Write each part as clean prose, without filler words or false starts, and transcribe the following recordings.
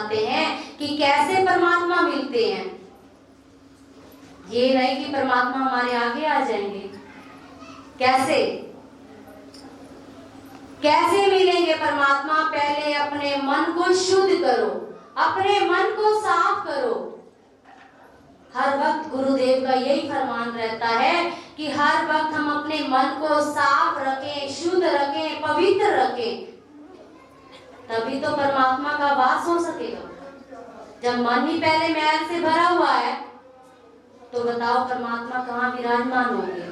बताते हैं कि कैसे परमात्मा मिलते हैं। ये नहीं कि परमात्मा हमारे आगे आ जाएंगे। कैसे कैसे मिलेंगे परमात्मा? पहले अपने मन को शुद्ध करो, अपने मन को साफ करो। हर वक्त गुरुदेव का यही फरमान रहता है कि हर वक्त हम अपने मन को साफ रखें, शुद्ध रखें, पवित्र रखें, तभी तो परमात्मा का वास हो सकेगा। जब मन ही पहले मैल से भरा हुआ है तो बताओ परमात्मा कहाँ विराजमान होंगे?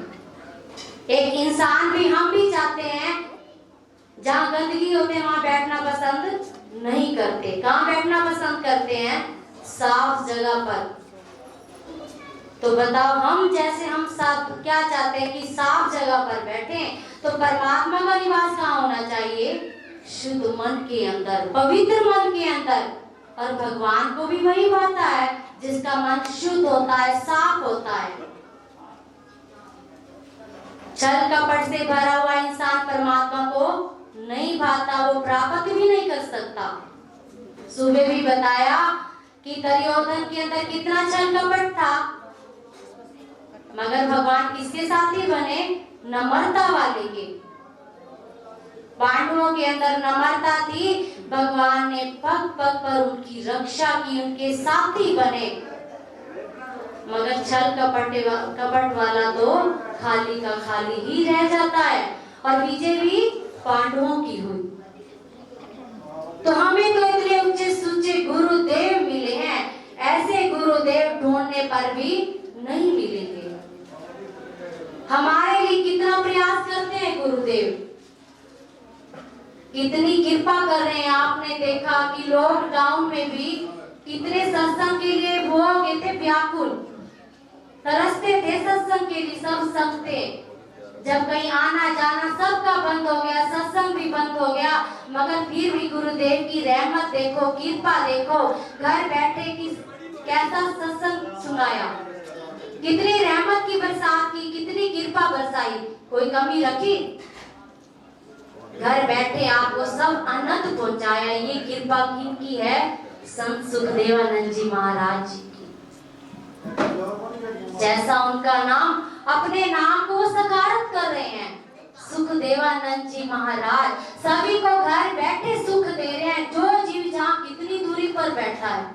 एक इंसान भी, हम भी चाहते हैं जहाँ गंदगी होते हैं वहां बैठना पसंद नहीं करते। कहाँ बैठना पसंद करते हैं? साफ जगह पर। तो बताओ हम सब क्या चाहते हैं कि साफ जगह पर बैठें। तो परमात्मा का निवास कहाँ होना चाहिए? शुद्ध मन के अंदर, पवित्र मन के अंदर। और भगवान को भी वही भाता है जिसका मन शुद्ध होता है, साफ होता है। छल कपट से भरा हुआ इंसान परमात्मा को नहीं भाता, वो प्राप्त भी नहीं कर सकता। सुबह भी बताया कि दुर्योधन के अंदर कितना छल कपट था, मगर भगवान किसके साथी बने? नम्रता वाले के। पांडवों के अंदर नम्रता थी, भगवान ने पग पग पर उनकी रक्षा की, उनके साथी बने। मगर छल कपट वाला तो खाली का खाली ही रह जाता है। और विजय भी पांडवों की हुई। तो हमें तो इतने ऊंचे सूचे गुरुदेव मिले हैं, ऐसे गुरुदेव ढूंढने पर भी नहीं मिलेंगे। हमारे लिए कितना प्रयास करते हैं गुरुदेव, कितनी कृपा कर रहे हैं। आपने देखा कि लॉकडाउन में भी कितने सत्संग के लिए वो हो गए थे व्याकुल, तरसते थे सत्संग के लिए। सब संगते, जब कहीं आना जाना सबका बंद हो गया, सत्संग भी बंद हो गया, मगर फिर भी गुरुदेव की रहमत देखो, कृपा देखो, घर बैठे कि कैसा सत्संग सुनाया, कितनी रहमत की बरसात की, कितनी कृपा बरसाई, कोई कमी रखी? घर बैठे आपको सब आनंद पहुंचाया। ये कृपा किनकी है? संत सुखदेवानंद जी महाराज जी की। जैसा उनका नाम, अपने नाम को साकारत कर रहे हैं, सुखदेवानंद जी महाराज सभी को घर बैठे सुख दे रहे हैं। जो जीव जहाँ कितनी दूरी पर बैठा है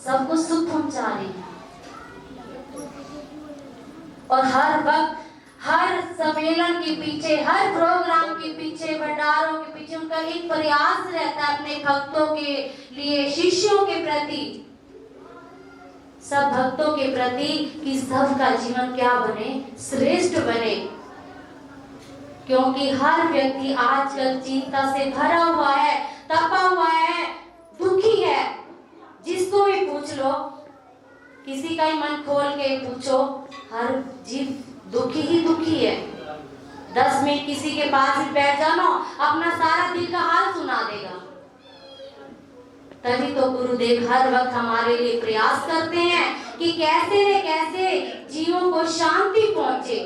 सबको सुख पहुंचा रहे हैं। और हर वक्त, हर सम्मेलन के पीछे, हर प्रोग्राम के पीछे, भंडारों के पीछे उनका एक प्रयास रहता है अपने भक्तों के लिए, शिष्यों के प्रति, सब भक्तों के प्रति कि सबका जीवन क्या बने? श्रेष्ठ बने। क्योंकि हर व्यक्ति आजकल चिंता से भरा हुआ है, तपा हुआ है, दुखी है। जिसको भी पूछ लो, किसी का ही मन खोल के पूछो, हर जीव दुखी ही दुखी है। 10 मिनट किसी के पास ही बैठ जानो, अपना सारा दिल का हाल सुना देगा। तभी तो गुरुदेव हर वक्त हमारे लिए प्रयास करते हैं कि कैसे न कैसे जीवों को शांति पहुंचे,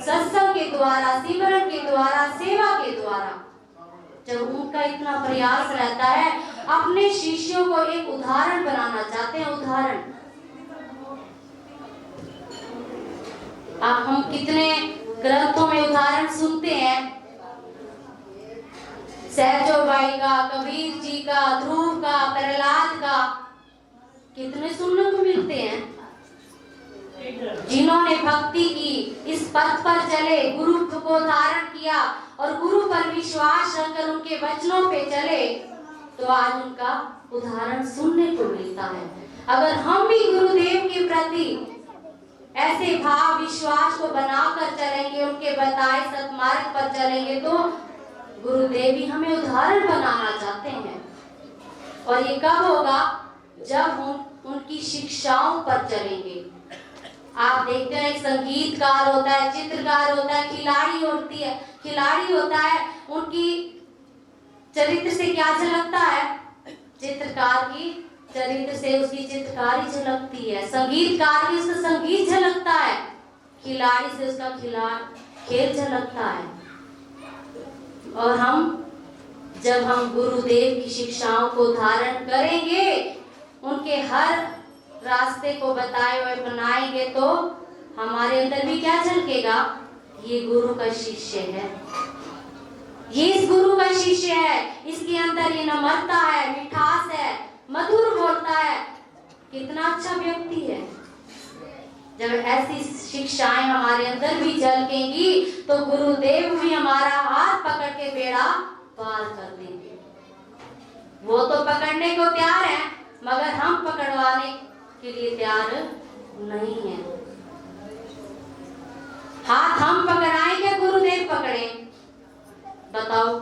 सत्संग के द्वारा, सिमरन के द्वारा, सेवा के द्वारा। जब उनका इतना प्रयास रहता है, अपने शिष्यों को एक उदाहरण बनाना चाहते हैं। उदाहरण हम कितने ग्रंथों में उदाहरण सुनते हैं, सहजोबाई का, कबीर जी का, ध्रुव का, प्रहलाद का, कितने सुनने को मिलते हैं। जिन्होंने भक्ति की, इस पथ पर चले, गुरु को धारण किया और गुरु पर विश्वास रखकर उनके वचनों पे चले, तो आज उनका उदाहरण सुनने को मिलता है। अगर हम भी गुरुदेव के प्रति ऐसे भाव विश्वास को बनाकर चलेंगे, उनके बताए सत्मार्ग पर चलेंगे, तो गुरुदेव भी हमें उदाहरण बनाना चाहते हैं। और ये कब होगा? जब हम उनकी शिक्षाओं पर चलेंगे। आप देखते हैं संगीतकार होता है, चित्रकार होता है, खिलाड़ी होता है, उनकी चरित्र से क्या झलकता है? चित्रकार की चरित्र से उसकी चित्रकारी झलकती है, संगीतकार की उसका संगीत झलकता है, खिलाड़ी से उसका खेल झलकता है। और हम जब हम गुरुदेव की शिक्षाओं को धारण करेंगे, उनके हर रास्ते को बताए हुए अपनाएंगे, तो हमारे अंदर भी क्या झलकेगा? ये गुरु का शिष्य है, ये इस गुरु का शिष्य है, इसके अंदर ये नम्रता है, मिठास है, मधुर बोलता है, कितना अच्छा व्यक्ति है। जब ऐसी शिक्षाएं हमारे अंदर भी झलकेंगी तो गुरुदेव भी हमारा हाथ पकड़ के बेड़ा पार कर देंगे। वो तो पकड़ने को तैयार है, मगर हम पकड़वाने के लिए तैयार नहीं है। हाथ हम पकड़ाएंगे, गुरुदेव पकड़े? बताओ,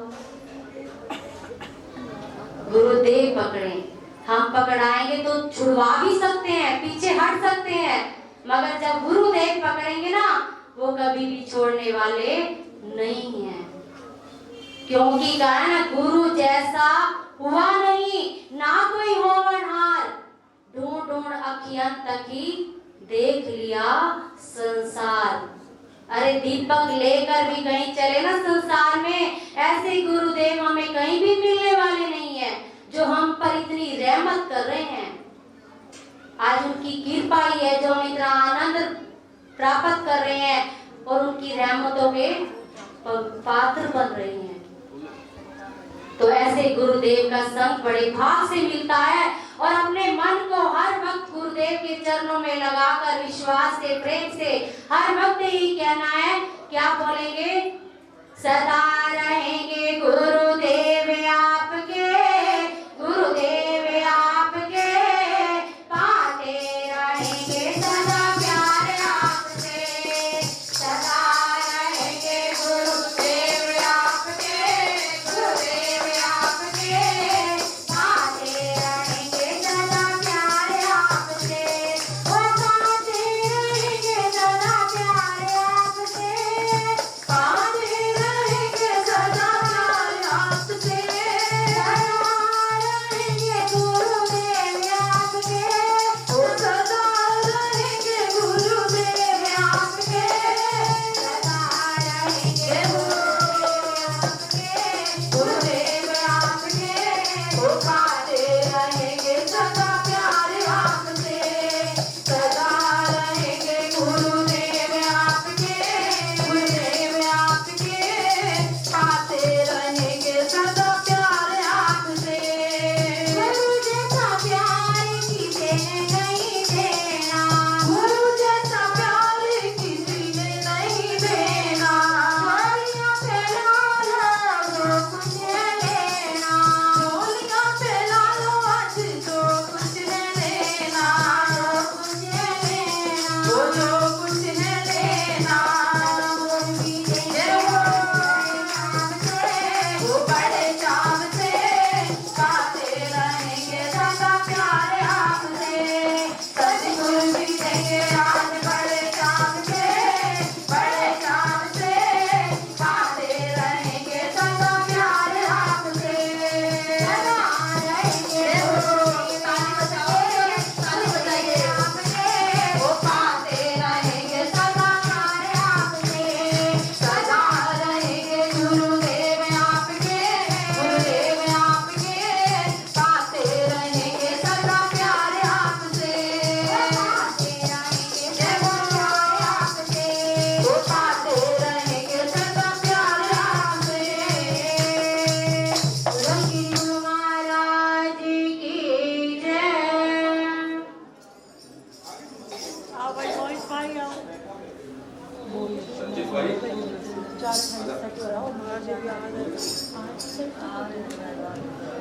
गुरुदेव पकड़े, हम पकड़ाएंगे तो छुड़वा भी सकते हैं, पीछे हट सकते हैं, मगर जब गुरुदेव पकड़ेंगे ना, वो कभी भी छोड़ने वाले नहीं हैं। क्योंकि कहा है ना, गुरु जैसा हुआ नहीं, ना कोई होनहार, ढूंढ ढूंढ अखियन तकी देख लिया संसार। अरे दीपक लेकर भी कहीं चले ना संसार में, ऐसे गुरुदेव हमें कहीं भी मिलने वाले नहीं है, जो हम पर इतनी रहमत कर रहे हैं। आज उनकी कृपा ही है जो हम इतना आनंद प्राप्त कर रहे हैं और उनकी रहमतों के पात्र बन रहे हैं। तो ऐसे गुरुदेव का संग बड़े भाग से मिलता है, और अपने मन को हर वक्त गुरुदेव के चरणों में लगाकर विश्वास से, प्रेम से हर वक्त ही कहना है, क्या बोलेंगे? सदा रहेंगे गुरुदेव आपके, गुरुदेव आपके, पाते रहेंगे सदा प्यार आपसे, सदा रहेंगे गुरुदेव आपके, गुरुदेव आपके, पाते रहेंगे सदा प्यार आपसे, वो पाते रहेंगे सदा प्यार आपसे, पाते रहेंगे सदा प्यार आपसे, सदा रहेंगे गुरुदेव आपके, वो सदा रहेंगे गुरुदेव आपके, सदा रहेंगे गुरुदेव आपके, वो पाते रहेंगे सदा प्यार आपसे, सदा रहेंगे गुरुदेव आपके, गुरुदेव आपके, पाते रहेंगे सदा प्यार आपसे। गुरु जैसा प्यार किसी ने नहीं देना, गुरु जैसा प्यार किसी ने नहीं देना, झोलियां फैला लो जो कुछ है लेना, झोलियां फैला लो आज जो कुछ है लेना, जो कुछ है लेना, जो कुछ है लेना, वो भी देंगे वो बड़े चाव से, पाते रहेंगे सदा प्यार आपसे, सतगुरु भी देंगे आज बड़े चाव से, बड़े चाव से, पाते रहेंगे सदा प्यार आपसे, सदा रहेंगे ताली बजाइए आपके, वो पाते रहेंगे सदा प्यार आपसे, सदा रहेंगे गुरुदेव आपके, गुरुदेव आपके, पाते रहेंगे सदा प्यार आपसे, पाते रहेंगे जय गुरु आपके, वो पाते रहेंगे सदा प्यार आपसे। गुरु महाराज की जय। आओ भाई, मोहित भाई आओ। संजीत भाई,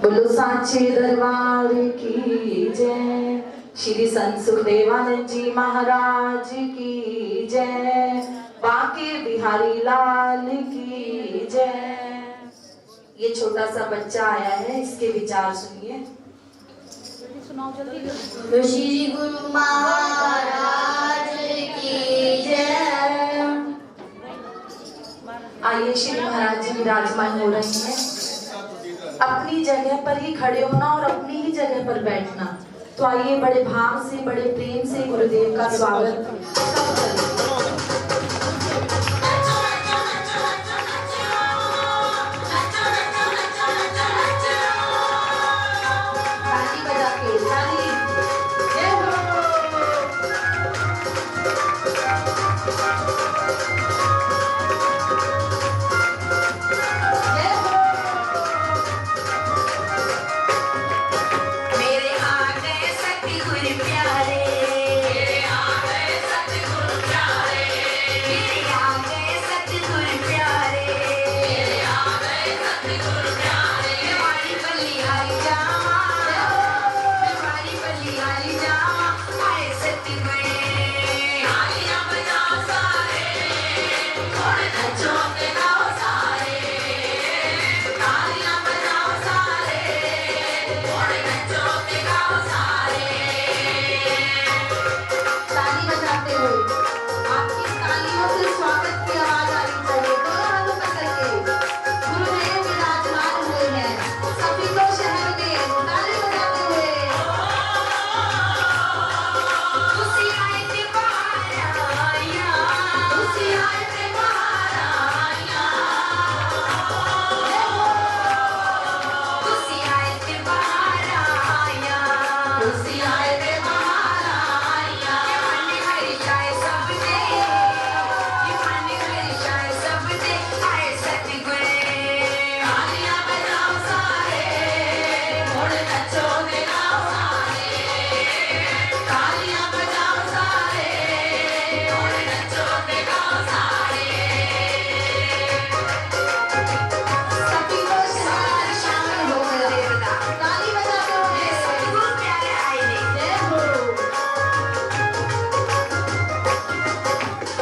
बोलो सांचे दरबार की जय, श्री संत सुखदेवानंद जी महाराज की जय, बांके बिहारी लाल की जय। ये छोटा सा बच्चा आया है, इसके विचार सुनिए। सुनाओ जल्दी। श्री गुरु महाराज की जय। आइए, श्री महाराज जी विराजमान हो रहे हैं। अपनी जगह पर ही खड़े होना और अपनी ही जगह पर बैठना। तो आइए, बड़े भाव से, बड़े प्रेम से गुरुदेव का स्वागत Cha cha cha cha cha cha cha cha cha cha cha cha cha cha cha cha cha cha ताली बजाते हुए आपकी तालियों से स्वागत की आवाज आनी चाहिए। दोनों हाथों में करके गुरुदेव विराजमान हुए हैं। सभी को शहर में ताली बजाते हुए खुशी आए त्योहाराया, खुशी आए त्योहाराया, खुशी आए त्योहाराया, खुशी आए त्योहाराया। ये मन हर्षाए सब दे, ये मन हर्षाए सब दे, आए सतगुरु। तालियां बजाओ सारे, मोड़ नचो दे गाओ सारे, तालियां बजाओ सारे, मोड़ नचो दे गाओ सारे। सभी को शहर शामिल हो गए। ताली बजाते हुए सतगुरु प्यारे आए ने। जय हो।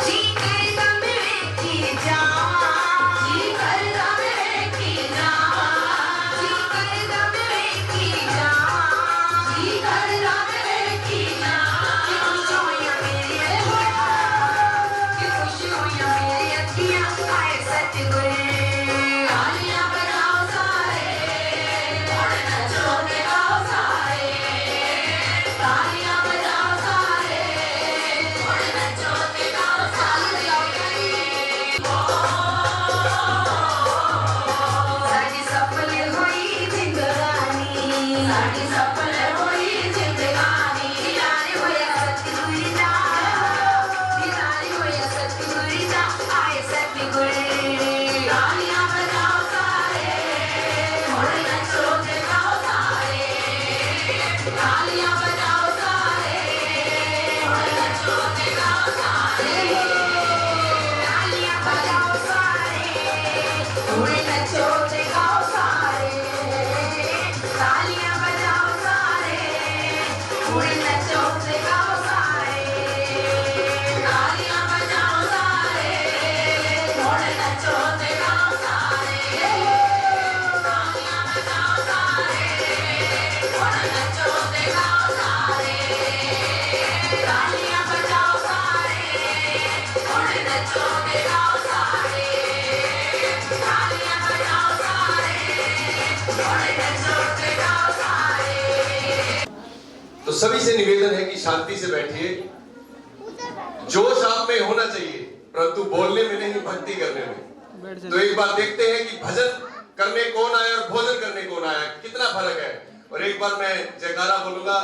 जी करदा मेरे की जावा, जी करदा मेरे की जावा, जी करदा मेरे की जावा, जी करदा मेरे की जावा। कि खुश होइयां मेरी अखियां, कि खुश होइयां मेरी अखियां, आए सतगुरु। तालियां बजाओ सारे, मोड़ नचो ते गाओ सारे, तालियां बजाओ सारे, मोड़ नचो ते गाओ सारे। साडी सफल होई जिंदगानी, साडी सफल होई जिंदगानी। दीदार होया सतगुरु दा, दीदार होया सतगुरु दा, आए सतगुरु। तालियां बजाओ सारे, मोड़ नचो ते गाओ सारे, तालियां बजाओ सारे, मोड़ नचो ते गाओ सारे, तालियां बजाओ सारे, मोड़ नचो ते गाओ सारे, तालियां बजाओ सारे, मोड़ नचो ते गाओ सारे, तालियां बजाओ सारे, मोड़ नचो ते गाओ सारे, तालियां बजाओ सारे, मोड़ नचो ते गाओ सारे, तालियां बजाओ सारे, मोड़ नचो ते गाओ सारे, तालियां बजाओ सारे, मोड़ नचो ते गाओ सारे। तो सभी से निवेदन है कि शांति से बैठिए। जोश आप में होना चाहिए, परंतु बोलने में नहीं, भक्ति करने में। तो एक बार देखते हैं कि भजन करने कौन आया और भोजन करने कौन आया, कितना फर्क है। और एक बार मैं जयकारा बोलूंगा,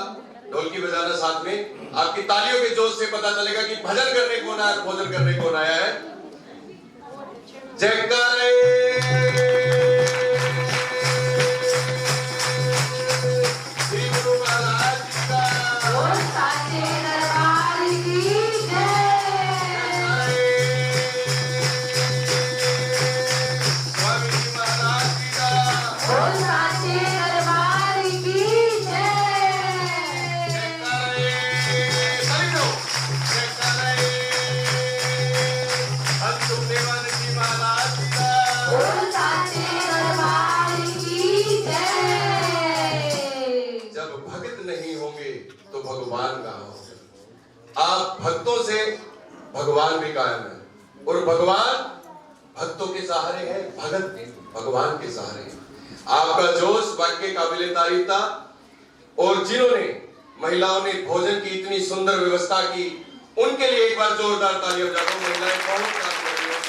ढोलकी बजाना साथ में, आपकी तालियों के जोश से पता चलेगा कि भजन करने कौन आया और भोजन करने कौन आया है। जयकारे श्री गुरु महाराज जी का। बोल साचे दरबार की जय। स्वामी जी महाराज जी का। बोल साचे दरबार की जय। जयकारे सभी लोग, जयकारे अंतुम देवानंद जी महाराज जी का। बोल साचे दरबार की जय। जब भक्त नहीं होंगे तो भगवान कहाँ होंगे। आप भक्तों से भगवान भी कायम है, और भगवान भक्तों के सहारे है, भगत भगवान के सहारे है। आपका जोश वाकई काबिले तारीफ था। और जिन्होंने महिलाओं ने भोजन की इतनी सुंदर व्यवस्था की, उनके लिए एक बार जोरदार तालियां बजाओ। महिलाएं बहुत काम कर रही हैं,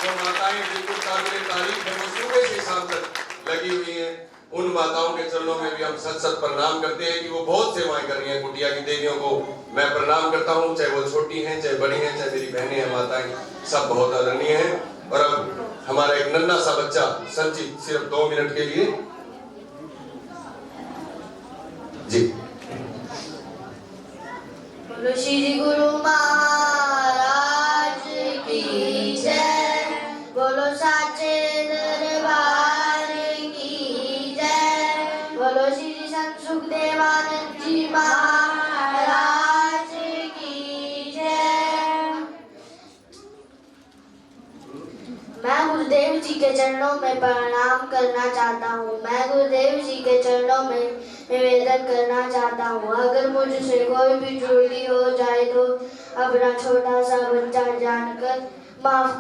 वो माताएं बिल्कुल काबिले तारीफ है, वो सुबह से शाम तक लगी हुई हैं। उन माताओं के चरणों में भी हम सत सत प्रणाम करते हैं कि वो बहुत सेवाएं कर रही हैं। कुटिया की देवियों को मैं प्रणाम करता हूँ, चाहे वो छोटी हैं, चाहे बड़ी हैं, चाहे मेरी बहनें हैं, माताएं, सब बहुत आदरणीय हैं। और अब हमारा एक नन्हा सा बच्चा संचित सिर्फ 2 मिनट के लिए जी। बोलो श्री गुरु महाराज की जय, बोलो साचे दरबार की जय, बोलो श्री संत सुखदेवानंद जी महाराज की जय। मैं गुरुदेव जी के चरणों में प्रणाम करना चाहता हूँ। मैं गुरुदेव जी के चरणों में निवेदन करना चाहता हूँ। अगर मुझसे कोई भी त्रुटि हो जाए तो अपना छोटा सा बच्चा जानकर माफ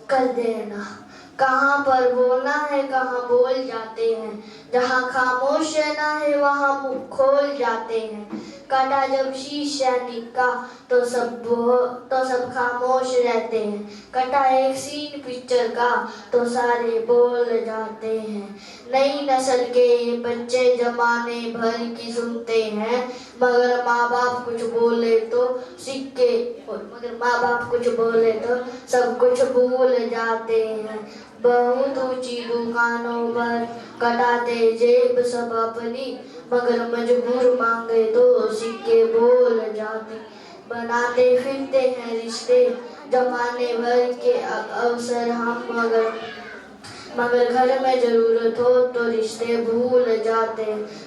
कर देना। कहाँ पर बोलना है कहाँ बोल जाते हैं, जहाँ खामोश रहना है वहाँ मुँह खोल जाते हैं। काटा जब शीशा निका तो सब खामोश रहते हैं। कटा एक सीन पिक्चर का तो सारे बोल जाते हैं। नई नस्ल के ये बच्चे जमाने भर की सुनते हैं, मगर माँ बाप कुछ बोले तो सब कुछ भूल जाते हैं। बहुत ऊंची दुकानों पर कटाते जेब सब अपनी, मगर मजबूर मांगे तो सिक्के बोल जाते। बनाते फिरते हैं रिश्ते जमाने भर के अवसर हम, मगर घर में जरूरत हो तो रिश्ते भूल जाते।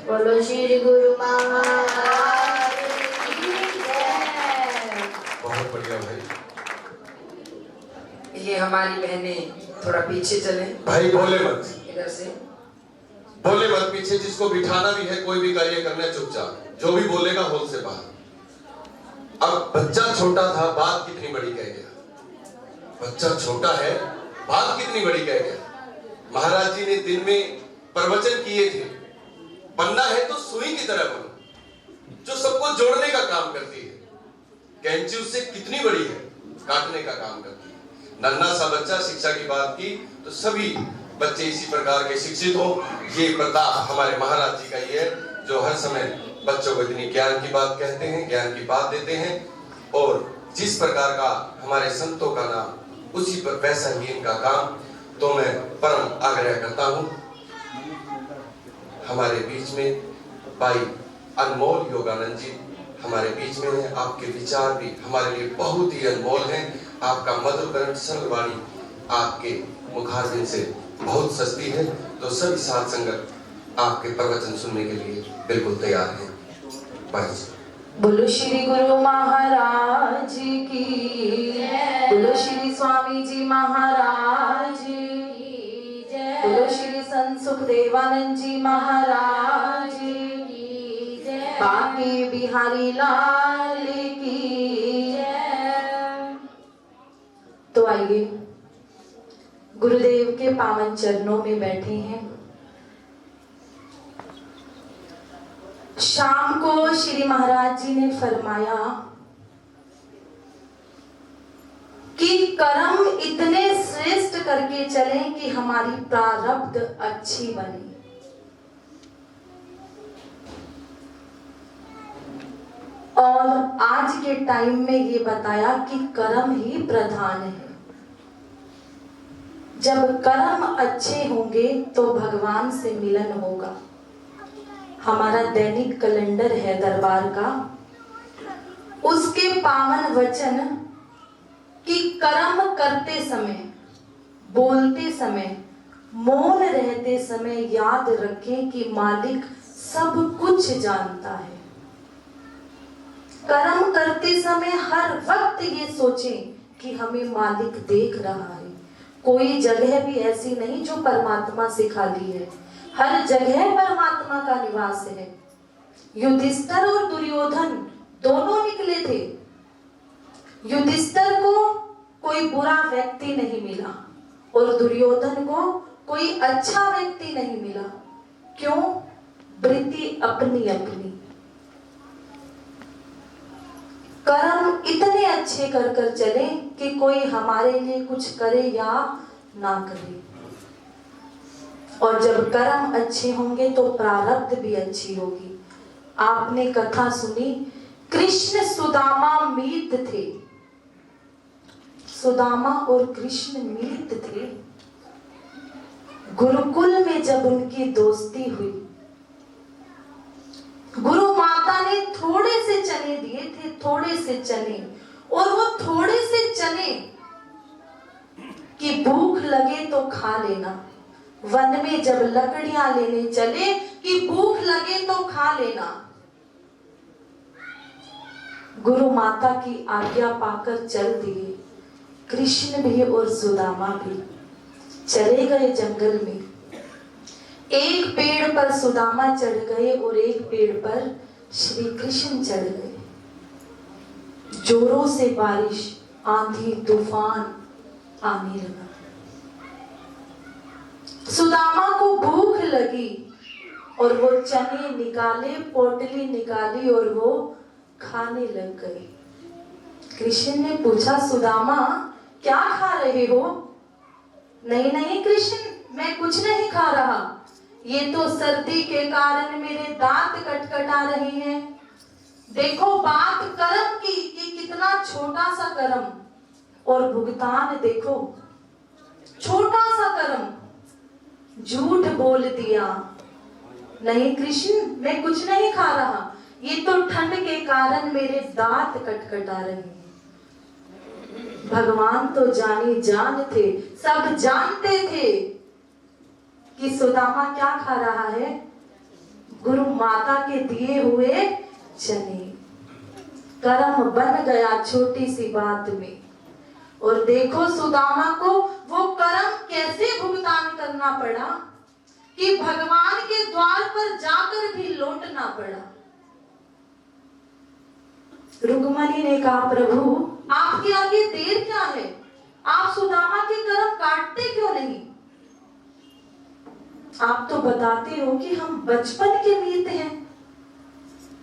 बोलो श्री गुरु महाराज की जय। बहुत बढ़िया भाई। ये हमारी बहनें थोड़ा पीछे चले। भाई बोले मत, इधर से बोले मत पीछे। जिसको बिठाना भी है कोई भी कार्य करना चुपचाप, जो भी बोलेगा होल से बाहर। अब बच्चा छोटा था, बात कितनी बड़ी कह गया। बच्चा छोटा है, बात कितनी बड़ी कह गया। महाराज जी ने दिन में प्रवचन किए थे, बनना है तो सुई की तरह बनो, जो सबको जोड़ने का काम करती है। कैंची उससे कितनी बड़ी है, काटने का काम करती है। नन्हा सा बच्चा, शिक्षा की बात की तो सभी बच्चे इसी प्रकार के शिक्षित हो। ये प्रताप हमारे महाराज जी का ही है, जो हर समय बच्चों को इतनी ज्ञान की बात कहते हैं, ज्ञान की बात देते हैं। और जिस प्रकार का हमारे संतों का नाम, उसी पर वैसा ही इनका काम। तो मैं परम आग्रह करता हूँ, हमारे बीच में भाई अनमोल योगानंद जी हमारे बीच में है। आपके विचार भी हमारे लिए बहुत ही अनमोल हैं। आपका मधुर कंठ सरलवाणी आपके मुखारबिंद से बहुत सस्ती है। तो सभी साथ संगत आपके प्रवचन सुनने के लिए बिल्कुल तैयार हैं। बोलो श्री गुरु महाराज की, बोलो श्री स्वामी जी महाराज की, बोलो श्री संत सुखदेवानंद जी महाराज की, बांके बिहारी लाल की। तो आइए गुरुदेव के पावन चरणों में बैठे हैं। शाम को श्री महाराज जी ने फरमाया कि कर्म इतने श्रेष्ठ करके चलें कि हमारी प्रारब्ध अच्छी बने। और आज के टाइम में ये बताया कि कर्म ही प्रधान है। जब कर्म अच्छे होंगे तो भगवान से मिलन होगा। हमारा दैनिक कैलेंडर है दरबार का, उसके पावन वचन कि कर्म करते समय, बोलते समय, मौन रहते समय याद रखें कि मालिक सब कुछ जानता है। कर्म करते समय हर वक्त ये सोचें कि हमें मालिक देख रहा है। कोई जगह भी ऐसी नहीं जो परमात्मा से खाली है, हर जगह परमात्मा का निवास है। युधिष्ठिर और दुर्योधन दोनों निकले थे। युधिष्ठिर को कोई बुरा व्यक्ति नहीं मिला और दुर्योधन को कोई अच्छा व्यक्ति नहीं मिला। क्यों? वृत्ति अपनी अपनी। कर्म इतने अच्छे कर कर चले कि कोई हमारे लिए कुछ करे या ना करे। और जब कर्म अच्छे होंगे तो प्रारब्ध भी अच्छी होगी। आपने कथा सुनी, कृष्ण सुदामा मीत थे। सुदामा और कृष्ण मीत थे। गुरुकुल में जब उनकी दोस्ती हुई, गुरु माता ने थोड़े से चने दिए थे, थोड़े से चने, और वो थोड़े से चने कि भूख लगे तो खा लेना। वन में जब लकड़ियां लेने चले कि भूख लगे तो खा लेना। गुरु माता की आज्ञा पाकर चल दिए कृष्ण भी और सुदामा भी। चले गए जंगल में। एक पेड़ पर सुदामा चढ़ गए और एक पेड़ पर श्री कृष्ण चढ़ गए। जोरों से बारिश, आंधी तूफान आने लगा। सुदामा को भूख लगी और वो चने निकाले, पोटली निकाली और वो खाने लग गए। कृष्ण ने पूछा, सुदामा क्या खा रहे हो? नहीं नहीं कृष्ण, मैं कुछ नहीं खा रहा, ये तो सर्दी के कारण मेरे दांत कटकटा रहे हैं। देखो बात कर्म की कि कितना छोटा सा कर्म, और भुगतान देखो छोटा सा कर्म। झूठ बोल दिया, नहीं कृष्ण मैं कुछ नहीं खा रहा, ये तो ठंड के कारण मेरे दांत कटकटा रहे हैं। भगवान तो जाने जान थे, सब जानते थे कि सुदामा क्या खा रहा है, गुरु माता के दिए हुए चने। कर्म बन गया छोटी सी बात में, और देखो सुदामा को वो कर्म कैसे भुगतान करना पड़ा कि भगवान के द्वार पर जाकर भी लौटना पड़ा। रुक्मणी ने कहा, प्रभु आपके आगे देर क्या है, आप सुदामा के कर्म काटते क्यों नहीं? आप तो बताते हो कि हम बचपन के मीत हैं।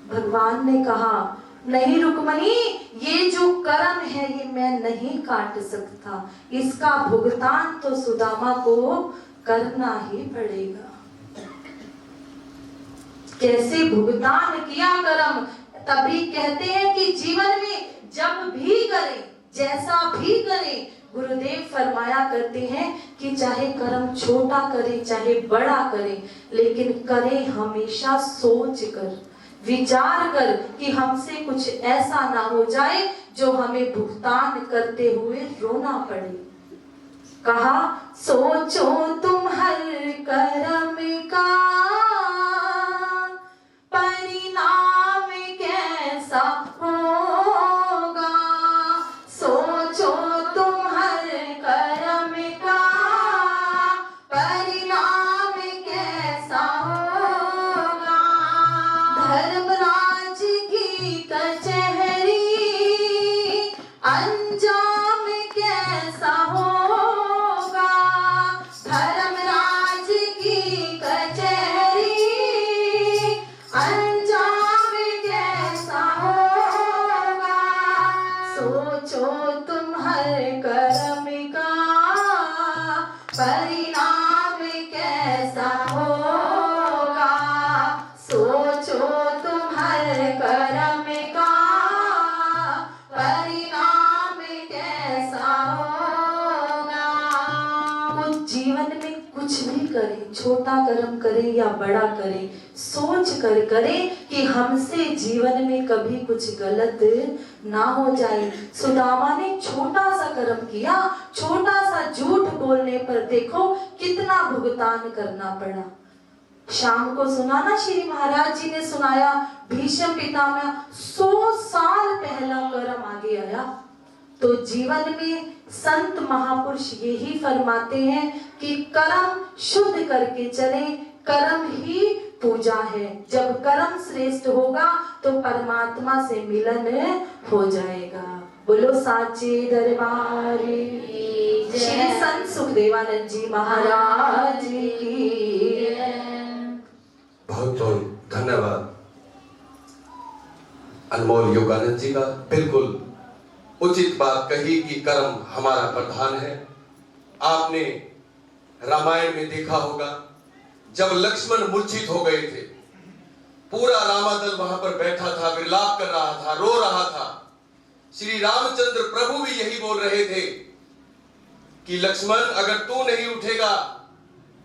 भगवान ने कहा, नहीं रुक्मणी, ये जो कर्म है ये मैं नहीं काट सकता, इसका भुगतान तो सुदामा को करना ही पड़ेगा। कैसे भुगतान किया कर्म? तभी कहते हैं कि जीवन में जब भी करें, जैसा भी करें, गुरुदेव फरमाया करते हैं कि चाहे कर्म छोटा करें चाहे बड़ा करें, लेकिन करें हमेशा सोच कर, विचार कर कि हमसे कुछ ऐसा ना हो जाए जो हमें भुगतान करते हुए रोना पड़े। कहा, सोचो तुम हर कर्म का परिणाम कैसा होगा, सोचो तुम हर कर्म का परिणाम कैसा होगा। धर्मराज की कचहरी अंजाम कैसा होगा, धर्मराज की कचहरी अंजाम कैसा होगा। सोचो तुम हर कर्म का परिणाम कैसा होगा, सोचो तुम हर कर्म का परिणाम कैसा होगा। कुछ जीवन में कुछ भी करें, छोटा कर्म करें या बड़ा करें, सोच कर करें कि हमसे जीवन में कभी कुछ गलत ना हो जाए। सुदामा ने छोटा सा कर्म किया, छोटा सा झूठ बोलने पर देखो कितना भुगतान करना पड़ा। शाम को सुना ना, श्री महाराज जी ने सुनाया, भीष्म पितामह 100 साल पहला कर्म आगे आया। तो जीवन में संत महापुरुष यही फरमाते हैं कि कर्म शुद्ध करके चले, कर्म ही पूजा है। जब कर्म श्रेष्ठ होगा तो परमात्मा से मिलन हो जाएगा। बोलो साचे दरबार की, श्री संत सुखदेवानंद जी महाराज की। बहुत बहुत धन्यवाद अनमोल योगानंद जी का। बिल्कुल उचित बात कही कि कर्म हमारा प्रधान है। आपने रामायण में देखा होगा, जब लक्ष्मण मूर्छित हो गए थे, पूरा रामादल वहां पर बैठा था, विलाप कर रहा था, रो रहा था। श्री रामचंद्र प्रभु भी यही बोल रहे थे कि लक्ष्मण अगर तू नहीं उठेगा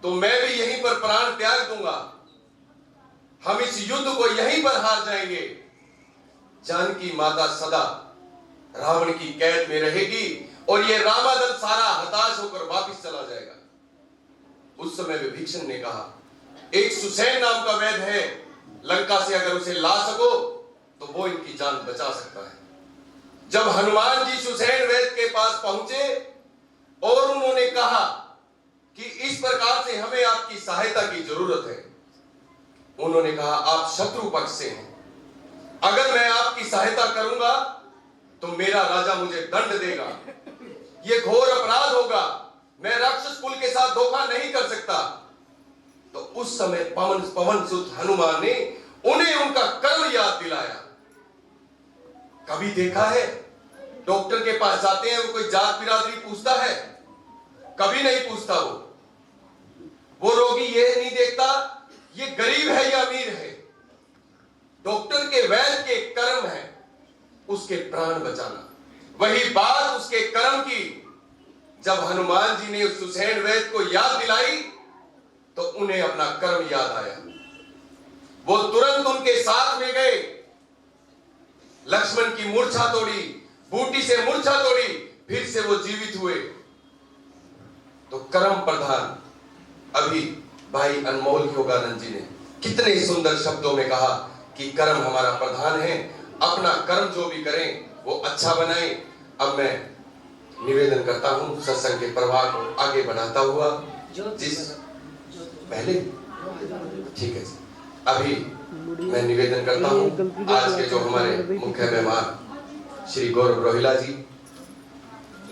तो मैं भी यहीं पर प्राण त्याग दूंगा, हम इस युद्ध को यहीं पर हार जाएंगे। जानकी माता सदा रावण की कैद में रहेगी और ये रामादल सारा हताश होकर वापस चला जाएगा। उस समय विभीषण ने कहा, एक सुसैन नाम का वैद्य है, लंका से अगर उसे ला सको तो वो इनकी जान बचा सकता है। जब हनुमान जी सुसैन वैद्य के पास पहुंचे और उन्होंने कहा कि इस प्रकार से हमें आपकी सहायता की जरूरत है। उन्होंने कहा, आप शत्रु पक्ष से हैं, अगर मैं आपकी सहायता करूंगा तो मेरा राजा मुझे दंड देगा, ये घोर अपराध होगा, मैं राक्षस कुल के साथ धोखा नहीं कर सकता। तो उस समय पवन सुत हनुमान ने उन्हें उनका कर्म याद दिलाया। कभी देखा है डॉक्टर के पास जाते हैं, वो कोई जात बिरादरी पूछता है? कभी नहीं पूछता। वो रोगी ये नहीं देखता ये गरीब है या अमीर है। डॉक्टर के वैद्य के कर्म है उसके प्राण बचाना। वही बात उसके कर्म की जब हनुमान जी ने उस सुसैन वैद्य को याद दिलाई तो उन्हें अपना कर्म याद आया। वो तुरंत उनके साथ में गए, लक्ष्मण की मूर्छा तोड़ी, बूटी से मूर्छा तोड़ी, फिर से वो जीवित हुए। तो कर्म प्रधान। अभी भाई अनमोल योगानंद जी ने कितने सुंदर शब्दों में कहा कि कर्म हमारा प्रधान है, अपना कर्म जो भी करें वो अच्छा बनाएं। अब मैं निवेदन करता हूं सत्संग के प्रवाह को आगे बढ़ाता हुआ, जिस पहले ठीक है जी, अभी मैं निवेदन करता हूं आज के जो हमारे मुख्य मेहमान श्री गौरव रोहिला जी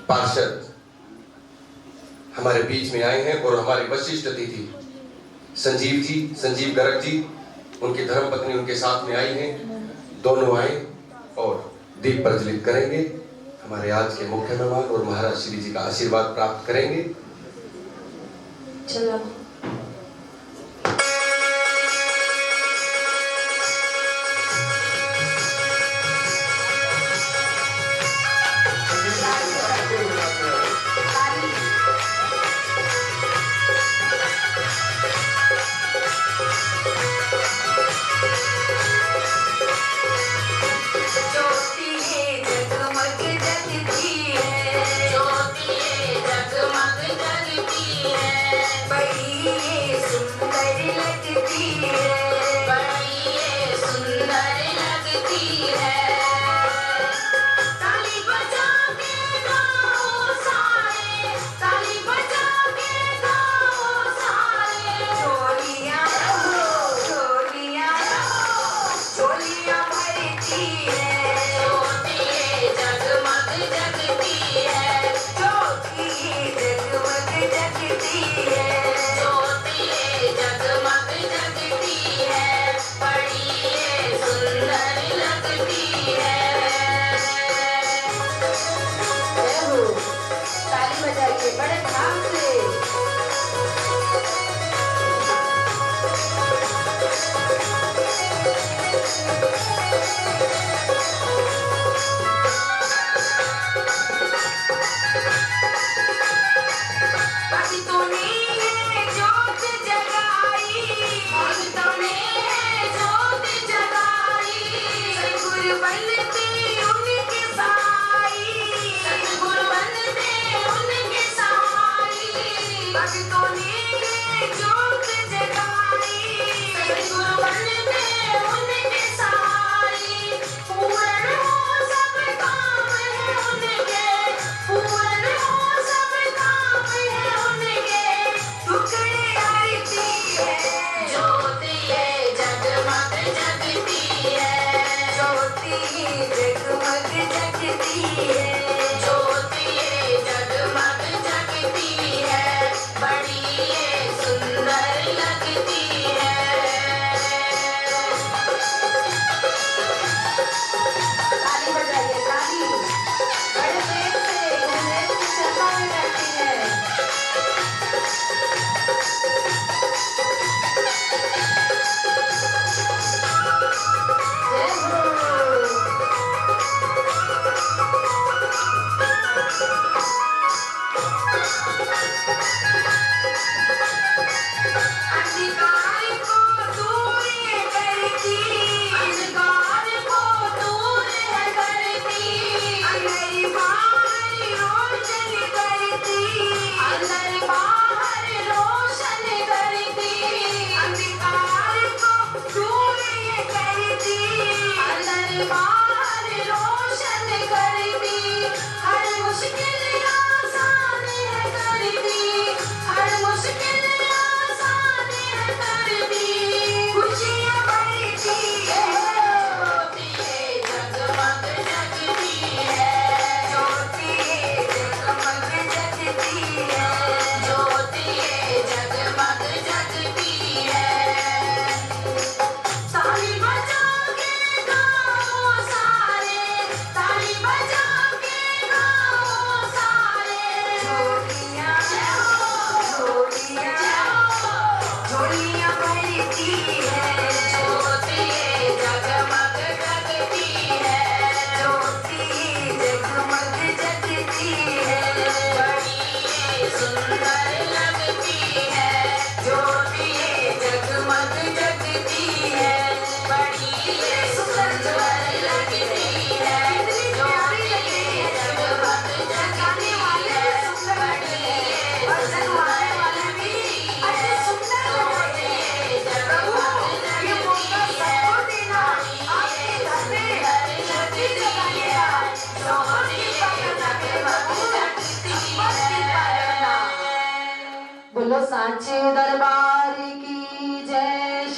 पार्षद हमारे बीच में आए हैं, और हमारे वशिष्ठ अतिथि संजीव गर्ग जी, उनकी धर्मपत्नी उनके साथ में आई हैं। दोनों आए और दीप प्रज्वलित करेंगे। हमारे आज के मुख्य मेहमान और महाराज श्री जी का आशीर्वाद प्राप्त करेंगे। चलो ज्योति जगमग जगती है, बड़ी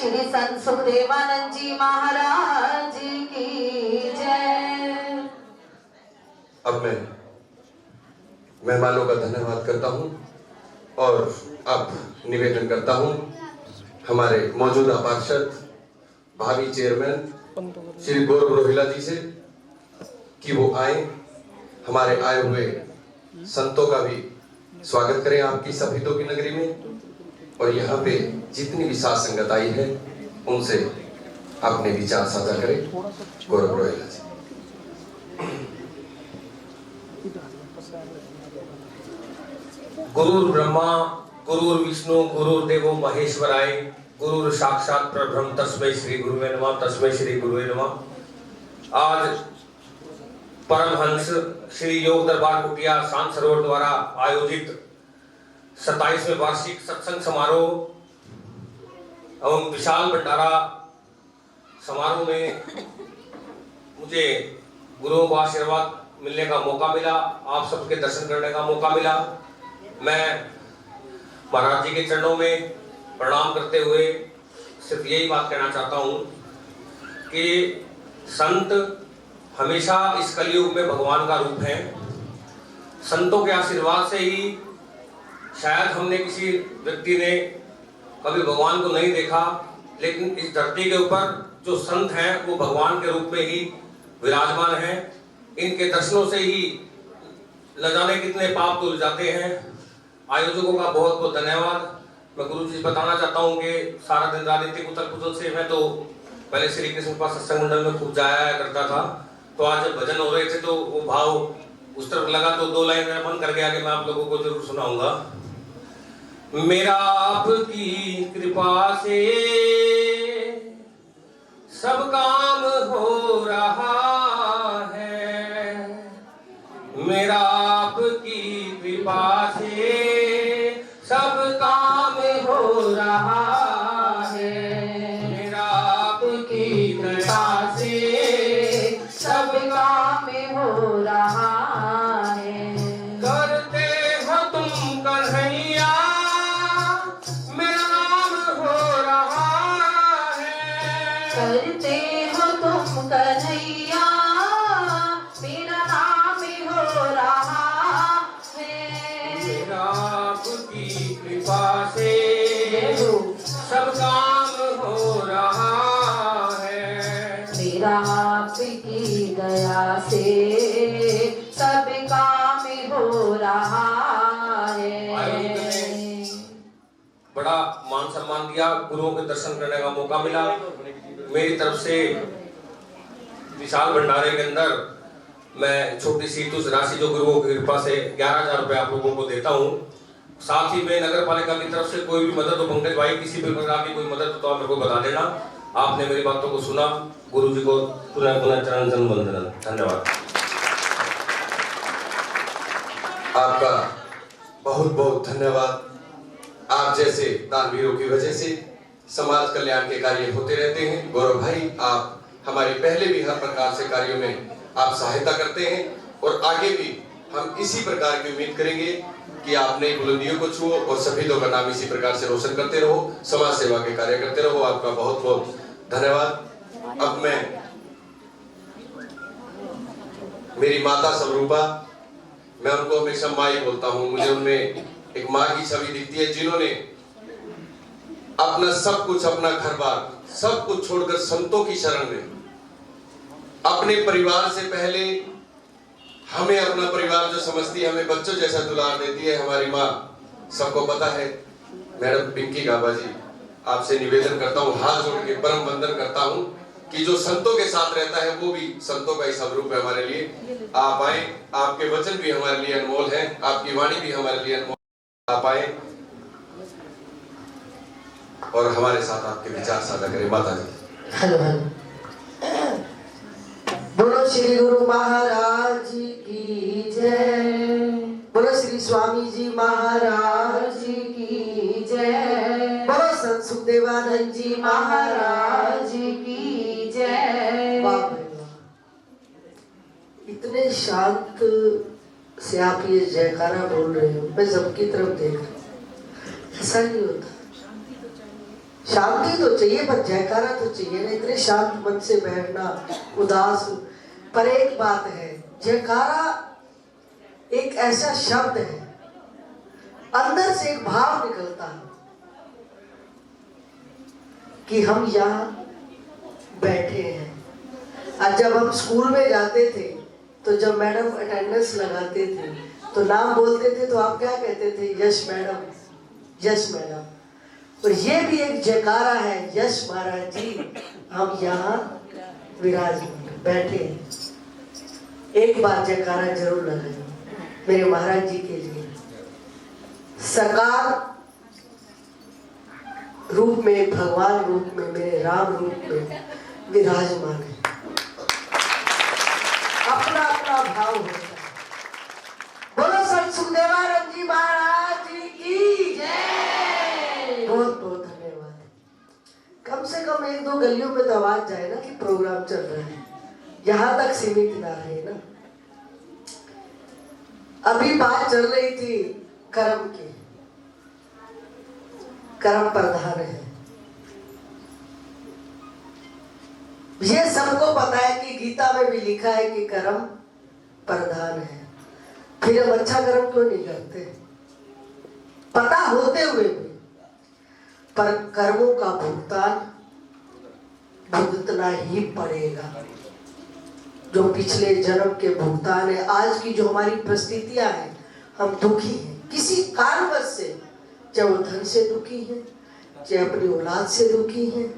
श्री संत सुखदेवानंद जी महाराज की जय। अब मैं मेहमानों का धन्यवाद करता हूं और अब निवेदन करता हूं हमारे मौजूदा पार्षद भावी चेयरमैन श्री गौरव रोहिला जी से कि वो आए, हमारे आए हुए संतों का भी स्वागत करें आपकी सभीतों की नगरी में, और यहाँ पे जितनी भी साथ संगत आई है उनसे अपने विचार साझा करें। गौरव रोहिला जी। गुरुर् ब्रह्मा गुरुर् विष्णु गुरुर्देवो महेश्वराय गुरुर् साक्षात परब्रह्म तस्मै श्री गुरुवे नमः तस्मै श्री गुरुवे नमः। आज परमहंस श्री योग दरबार कुटिया शांत सरोवर द्वारा आयोजित 27वें वार्षिक सत्संग समारोह एवं विशाल भंडारा समारोह में मुझे गुरुओं का आशीर्वाद मिलने का मौका मिला, आप सबके दर्शन करने का मौका मिला। मैं महाराज जी के चरणों में प्रणाम करते हुए सिर्फ यही बात कहना चाहता हूँ कि संत हमेशा इस कलयुग में भगवान का रूप है। संतों के आशीर्वाद से ही शायद हमने किसी व्यक्ति ने कभी भगवान को नहीं देखा, लेकिन इस धरती के ऊपर जो संत हैं वो भगवान के रूप में ही विराजमान हैं। इनके दर्शनों से ही न जाने कितने पाप धुल जाते हैं। आयोजकों का बहुत बहुत धन्यवाद। मैं गुरु जी बताना चाहता हूँ कि सारा दिन राजनीतिक उथल पुथल से मैं तो पहले श्री कृष्ण पास सत्संग मंडल में खूब जाया करता था, तो आज जब भजन हो रहे थे तो वो भाव उस तरफ लगा, तो 2 लाइन मेरा मन कर गया कि मैं आप लोगों को जरूर सुनाऊंगा। मेरा आपकी कृपा से सब काम हो रहा है, मेरा आपकी कृपा से सब काम हो रहा है, मेरा आपकी कृपा से सब काम हो रहा है। करते हो तुम कन्हैया मेरा नाम हो रहा है, करते हो तुम कन्हैया मेरा नाम हो रहा है, मेरा आपकी कृपा से सब काम हो रहा है, मेरा आपकी दया से सब काम हो रहा है। बड़ा मान सम्मान दिया, गुरुओं के दर्शन करने का मौका मिला। मेरी तरफ से विशाल भंडारे के अंदर मैं छोटी सी तुझ राशि जो गुरुओं की कृपा से 11,000 रुपए आप लोगों को देता हूँ। साथ ही में नगर पालिका की तरफ से कोई भी मदद हो, पंकज भाई किसी भी प्रकार की कोई मदद हो तो आप मेरे को बता देना। आपने मेरी बातों को सुना, गुरु जी को पुनः पुनः चरण वंदन। धन्यवाद। आपका बहुत बहुत धन्यवाद। आप जैसे दानवीरों की वजह से समाज कल्याण के कार्य होते रहते हैं। गौरव भाई, आप हमारे पहले भी हर प्रकार से कार्यों में आप सहायता करते हैं और आगे भी हम इसी प्रकार की उम्मीद करेंगे कि आप नई बुलंदियों को छुओ और सफेदों का नाम इसी प्रकार से रोशन करते रहो, समाज सेवा के कार्य करते रहो। आपका बहुत बहुत धन्यवाद। अब मैं मेरी माता स्वरूपा, मैं उनको हमेशा माँ ही बोलता हूँ, मुझे उनमें एक माँ की छवि दिखती है, जिन्होंने अपना सब कुछ, अपना घर बार सब कुछ छोड़कर संतों की शरण में अपने परिवार से पहले हमें अपना परिवार जो समझती है, हमें बच्चों जैसा दुलार देती है हमारी माँ, सबको पता है। मैडम पिंकी गाबा जी, आपसे निवेदन करता हूँ, हाथ जोड़ के परम वंदन करता हूँ कि जो संतों के साथ रहता है वो भी संतों का ही स्वरूप है हमारे लिए। आप आए, आपके वचन भी हमारे लिए अनमोल है, आपकी वाणी भी हमारे लिए अनमोल। आप आए और हमारे साथ आपके विचार साझा करें। माता जी। Hello hello. बोलो श्री गुरु महाराज की जय, बोलो श्री स्वामी जी महाराज की जय, बोलो संत सुखदेवानंद जी महाराज की जय। इतने शांत से आप ये जयकारा बोल रहे हो, मैं सबकी तरफ देख रहा हूँ, ऐसा नहीं होता। शांति तो चाहिए पर जयकारा तो चाहिए ना। इतने शांत मन से बैठना, उदास। पर एक बात है, जयकारा एक ऐसा शब्द है, अंदर से एक भाव निकलता है कि हम यहाँ बैठे हैं। और जब हम स्कूल में जाते थे तो जब मैडम अटेंडेंस लगाते थे तो नाम बोलते थे तो आप क्या कहते थे? Yes madam, yes madam. और ये भी एक जयकारा है, यस महाराज जी हम यहाँ विराजमान बैठे हैं। एक बार जयकारा जरूर लगाए मेरे महाराज जी के लिए। साकार रूप में, भगवान रूप में, मेरे राम रूप में विराजमान है। अपना अपना भाव होता है। बोलो संत सुखदेवानंद जी महाराज जी की जय। बहुत बहुत धन्यवाद। कम से कम 1-2 गलियों में तो आवाज जाए ना कि प्रोग्राम चल रहा है, यहां तक सीमित ना रहे ना। अभी बात चल रही थी कर्म की। कर्म प्रधान है, ये सबको पता है कि गीता में भी लिखा है कि कर्म प्रधान है। फिर हम अच्छा कर्म क्यों नहीं करते? पता होते हुए भी। पर कर्मों का भुगतान भुगतना ही पड़ेगा। जो पिछले जन्म के भुगतान है, आज की जो हमारी परिस्थितियां हैं, हम दुखी हैं किसी कारणवश से, चाहे वो धन से दुखी हैं, चाहे अपनी औलाद से दुखी हैं,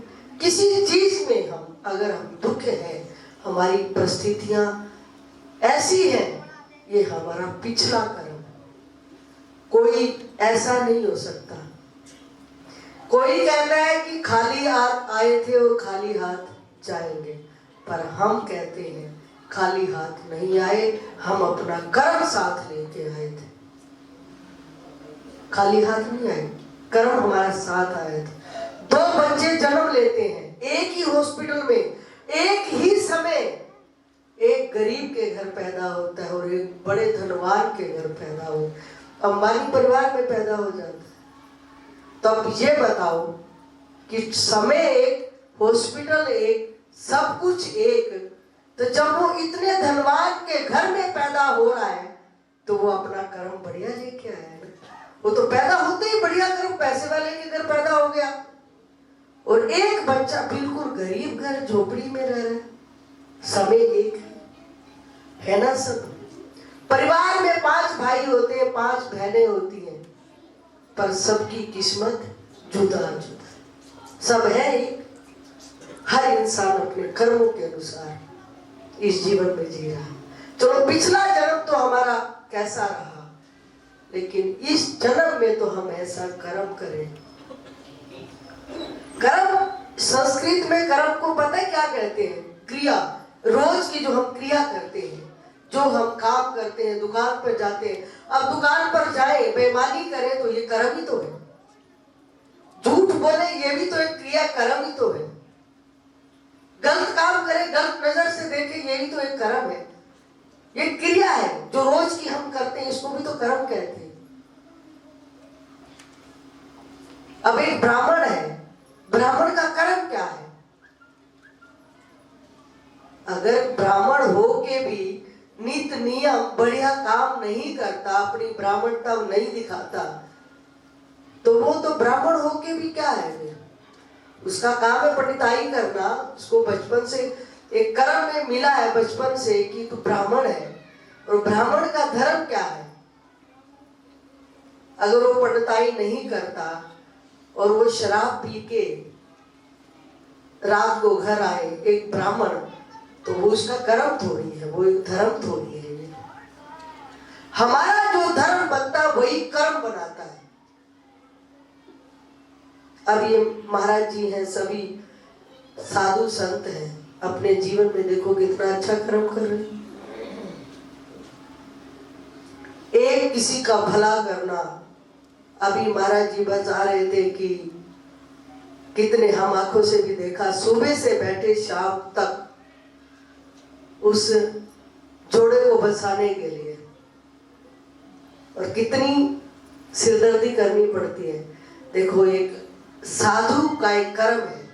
किसी चीज में हम अगर हम दुख है, हमारी परिस्थितियां ऐसी हैं, ये हमारा पिछला कर्म। कोई ऐसा नहीं हो सकता। कोई कहता है कि खाली हाथ आए थे और खाली हाथ जाएंगे, पर हम कहते हैं खाली हाथ नहीं आए, हम अपना कर्म साथ लेके आए थे। खाली हाथ नहीं आए, कर्म हमारा साथ आए थे। 2 बच्चे जन्म लेते हैं एक ही हॉस्पिटल में, एक ही समय। एक गरीब के घर पैदा होता है और एक बड़े धनवान के घर पैदा हो, अंबानी परिवार में पैदा हो जाता है। तब ये बताओ कि समय एक, हॉस्पिटल एक, सब कुछ एक। तो जब वो इतने धनवान के घर में पैदा हो रहा है तो वो अपना कर्म बढ़िया लेके आया है ना। वो तो पैदा होते ही बढ़िया कर्म, पैसे वाले के घर पैदा हो गया। और एक बच्चा बिल्कुल गरीब घर, झोपड़ी में रह रहा है। समय एक है ना। सब परिवार में 5 भाई होते हैं, 5 बहनें होती हैं, पर सबकी किस्मत जुदा जुदा। सब है एक। हर इंसान अपने कर्मों के अनुसार इस जीवन में जी रहा है। चलो पिछला जन्म तो हमारा कैसा रहा, लेकिन इस जन्म में तो हम ऐसा कर्म करें। कर्म, संस्कृत में कर्म को पता है क्या कहते हैं? क्रिया। रोज की जो हम क्रिया करते हैं, जो हम काम करते हैं, दुकान पर जाते हैं। अब दुकान पर जाए, बेईमानी करें तो ये कर्म ही तो है। झूठ बोले ये भी तो एक क्रिया, कर्म ही तो है। गलत काम करे, गलत नजर से देखे, ये भी तो एक कर्म है। ये क्रिया है जो रोज की हम करते हैं, इसको भी तो कर्म कहते हैं। अब एक ब्राह्मण है, ब्राह्मण का कर्म क्या है? अगर ब्राह्मण हो के भी नित नियम बढ़िया काम नहीं करता, अपनी ब्राह्मणता नहीं दिखाता, तो वो तो ब्राह्मण हो के भी क्या है? उसका काम है पंडिताई करना। उसको बचपन से एक कर्म में मिला है बचपन से कि तू ब्राह्मण है। और ब्राह्मण का धर्म क्या है? अगर वो पंडिताई नहीं करता और वो शराब पी के रात को घर आए एक ब्राह्मण, तो वो उसका कर्म थोड़ी है, वो एक धर्म थोड़ी है। हमारा जो धर्म बनता है वही कर्म बनाता है। अब ये महाराज जी हैं, सभी साधु संत हैं, अपने जीवन में देखो कितना अच्छा कर्म कर रहे हैं। एक किसी का भला करना। अभी महाराज जी बता रहे थे कि कितने हम आंखों से भी देखा, सुबह से बैठे शाम तक उस जोड़े को बचाने के लिए, और कितनी सिरदर्दी करनी पड़ती है। देखो एक साधु का एक कर्म है,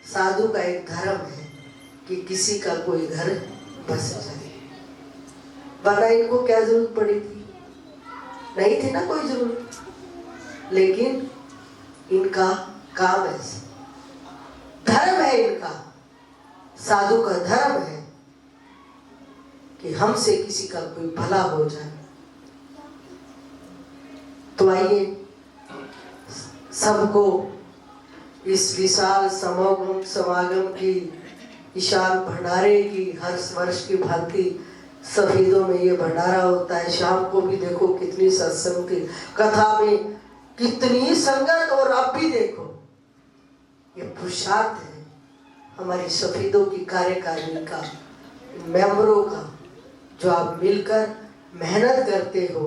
साधु का एक धर्म है कि किसी का कोई घर बस जाए। वरना इनको क्या जरूरत पड़ी थी? नहीं थी ना कोई जरूरत, लेकिन इनका काम ऐसा, धर्म है इनका, साधु का धर्म है कि हमसे किसी का कोई भला हो जाए। तो आइए सबको इस विशाल समागम की विशाल भंडारे की, हर वर्ष की भांति सफेदों में ये भंडारा होता है। शाम को भी देखो कितनी सत्संग थी, कथा में कितनी संगत, और अब भी देखो ये पुरुषार्थ है हमारी सफेदों की कार्यकारिणी का, मेंबरों का, जो आप मिलकर मेहनत करते हो।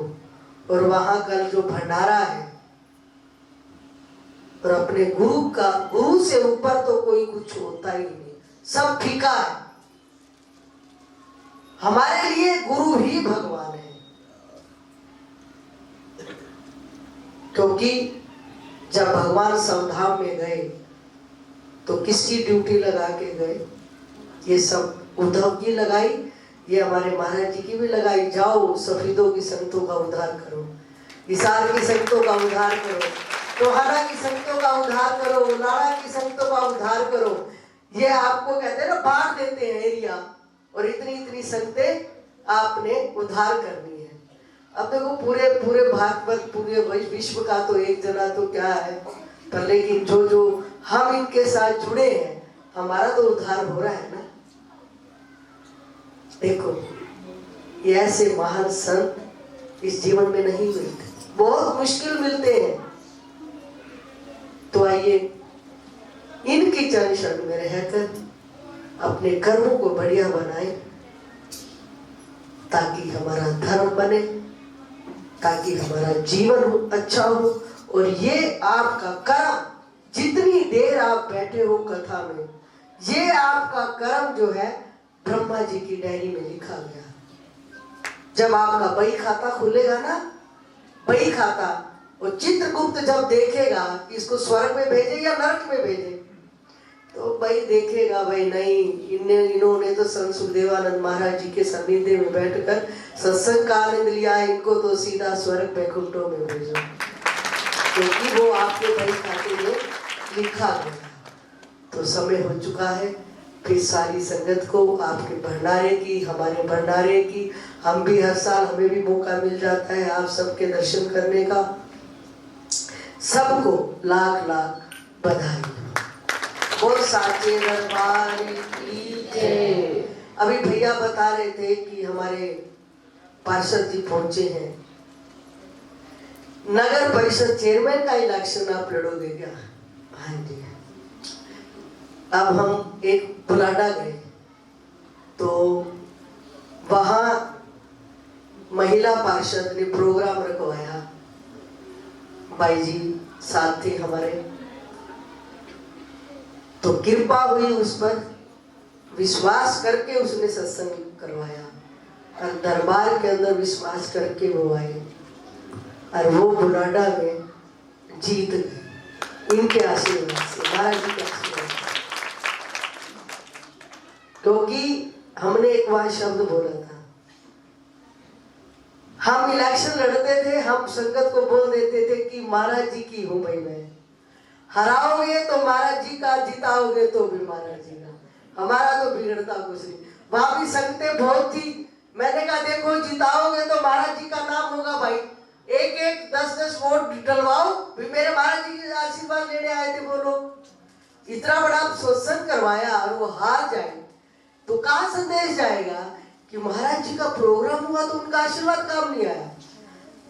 और वहां कल जो भंडारा है, और अपने गुरु से ऊपर तो कोई कुछ होता ही नहीं, सब फीका है। हमारे लिए गुरु ही भगवान है, क्योंकि जब भगवान संधाम में गए तो किसकी ड्यूटी लगा के गए? ये सब उद्धव की लगाई, ये हमारे महाराज जी की भी लगाई। जाओ सफेदों की संगतों का उद्धार करो, हिसार की संगतों का उद्धार करो, टोहाना की संगतों का उद्धार करो, नाड़ा की संगतों का उद्धार करो। ये आपको कहते हैं ना, बांट देते हैं एरिया, और इतनी इतनी संगतें आपने उद्धार करनी है। अब देखो पूरे भारत, पूरे विश्व का तो एक जना तो क्या है, पर लेकिन जो हम इनके साथ जुड़े हैं, हमारा तो उद्धार हो रहा है ना। देखो ये ऐसे महान संत इस जीवन में नहीं मिलते, बहुत मुश्किल मिलते हैं। तो आइए इनकी चरण शरण में रहकर अपने कर्मों को बढ़िया बनाए, ताकि हमारा धर्म बने, ताकि हमारा जीवन अच्छा हो। और ये आपका कर्म, जितनी देर आप बैठे हो कथा में, ये आपका कर्म जो है ब्रह्मा जी की डायरी में लिखा गया। जब आपका बही खाता खुलेगा ना, बही खाता, और चित्रगुप्त जब देखेगा कि इसको स्वर्ग में भेजे या नरक में भेजे, तो भाई देखेगा भाई नहीं, इन्होंने तो संत सुखदेवानंद महाराज जी के सानिध्य में बैठकर सत्संग का आनंद लिया है, इनको तो सीधा स्वर्ग बैकुंठों में भेजो, क्योंकि वो आपके बही खाते में लिखा गया। तो समय हो चुका है, फिर सारी संगत को आपके भंडारे की, हमारे भंडारे की, हम भी हर साल, हमें भी मौका मिल जाता है आप सबके दर्शन करने का। सबको लाख लाख बधाई। बोल साचे दरबार की जय। अभी भैया बता रहे थे कि हमारे पार्षद जी पहुंचे हैं, नगर परिषद चेयरमैन का इलेक्शन आप लड़ोगे क्या? हाँ जी। अब हम एक बुलाडा गए, तो वहां महिला पार्षद ने प्रोग्राम रखवाया, भाई जी साथ थे हमारे, तो कृपा हुई उस पर, विश्वास करके उसने सत्संग करवाया, और दरबार के अंदर विश्वास करके वो आए, और वो बुलाडा में जीत गए इनके आशीर्वाद से, महाराज जी के आशीर्वाद से। क्योंकि हमने एक बार शब्द बोला था, हम इलेक्शन लड़ते थे, हम संगत को बोल देते थे कि महाराज जी की हूं भाई मैं, हराओगे तो महाराज जी का, जिताओगे तो भी महाराज जी का, हमारा तो बिगड़ता कुछ नहीं। वहां भी संगतें बहुत थी, मैंने कहा देखो जिताओगे तो महाराज जी का नाम होगा भाई, एक एक 10-10 वोट डलवाओ, भी मेरे महाराज जी के आशीर्वाद लेने आए थे वो लोग। इतना बड़ा सत्संग करवाया और वो हार जाए तो कहां संदेश जाएगा कि महाराज जी का प्रोग्राम हुआ तो उनका आशीर्वाद काम नहीं आया।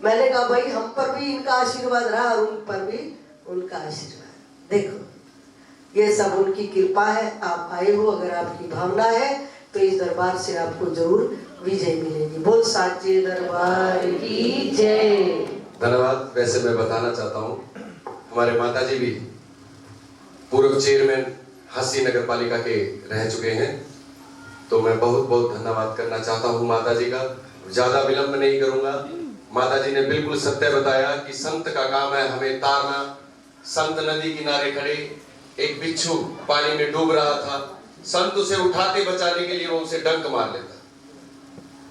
मैंने कहा भाई हम पर भी इनका आशीर्वाद रहा और उन पर भी उनका आशीर्वाद। देखो ये सब उनकी कृपा है, आप आए हो, अगर आपकी भावना है तो इस दरबार से आपको जरूर विजय मिलेगी। बोल साचे दरबार की जय। धन्यवाद। वैसे मैं बताना चाहता हूँ, हमारे माता जी भी पूर्व चेयरमैन हंसी नगर पालिका के रह चुके हैं, तो मैं बहुत बहुत धन्यवाद करना चाहता हूँ माता जी का। ज्यादा विलंब नहीं करूंगा। माता जी ने बिल्कुल सत्य बताया कि संत का काम है हमें तारना, संत नदी किनारे खड़े, एक बिच्छू पानी में डूब रहा था। संत उसे उठाते बचाने के लिए वो उसे डंक मार लेता,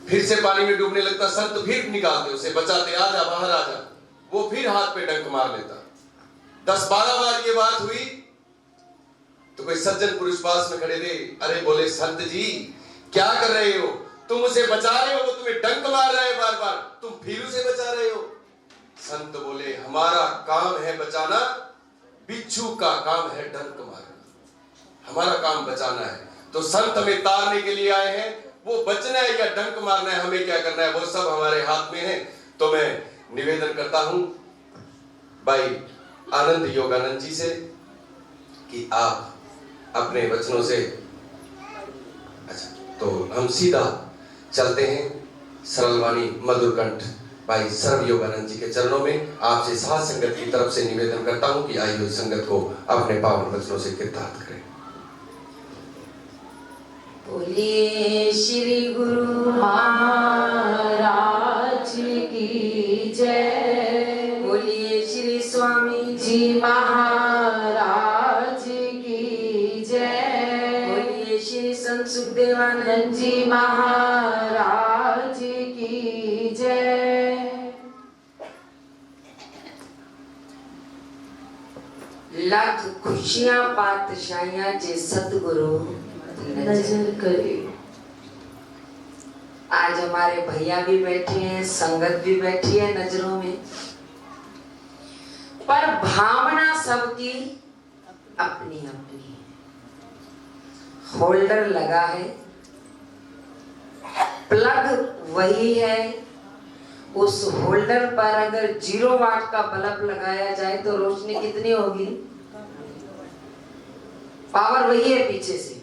फिर से पानी में डूबने लगता। संत फिर निकालते उसे, बचाते, आजा बाहर आजा। वो फिर हाथ पे डंक मार लेता। 10-12 बार ये बात हुई तो कोई सज्जन पुरुष पास में खड़े थे। अरे बोले, संत जी क्या कर रहे हो? तुम उसे बचा रहे हो, वो तुम्हें डंक मार रहा है बार बार, तुम फिर उसे बचा रहे हो। संत बोले, हमारा काम है बचाना, बिच्छू का काम है डंक मारना। हमारा काम बचाना है, तो संत हमें तारने के लिए आए हैं। वो बचना है या डंक मारना है, हमें क्या करना है, वो सब हमारे हाथ में है। तो मैं निवेदन करता हूं भाई आनंद योगानंद जी से कि आप अपने वचनों से, अच्छा तो हम सीधा चलते हैं सरलवाणी मधुरकंठ भाई सर्व योगानंद जी के चरणों में। आपसे साथ संगत की तरफ से निवेदन करता हूं कि आइए उस संगत को अपने पावन वचनों से कृतार्थ करें। बोलिए श्री गुरु महाराज की जय। बोलिए श्री स्वामी जी महाराज की जय। बोलिए श्री संत सुखदेवानंद जी महाराज की जय। लाख खुशियां पातशाहियां जे सतगुरु नजर करे। आज हमारे भैया भी बैठे हैं, संगत भी बैठी है नजरों में, पर भावना सबकी अपनी अपनी है। होल्डर लगा है, प्लग वही है। उस होल्डर पर अगर 0 वाट का बल्ब लगाया जाए तो रोशनी कितनी होगी? पावर वही है पीछे से।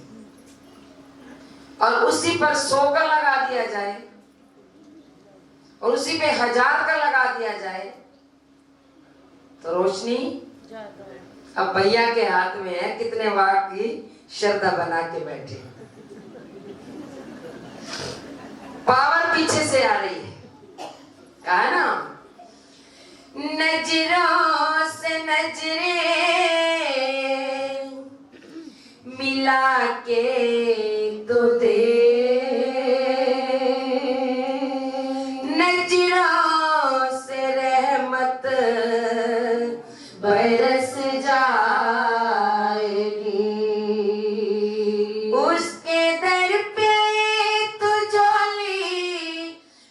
और उसी पर 100 का लगा दिया जाए और उसी पे 1000 का लगा दिया जाए तो रोशनी अब भैया के हाथ में है, कितने वाट की श्रद्धा बना के बैठे। पावर पीछे से आ रही है, कहा ना, नजरों से नजरें मिला के तो दे, नजरों से रहमत बरस जाएगी। उसके दर पे तो झोली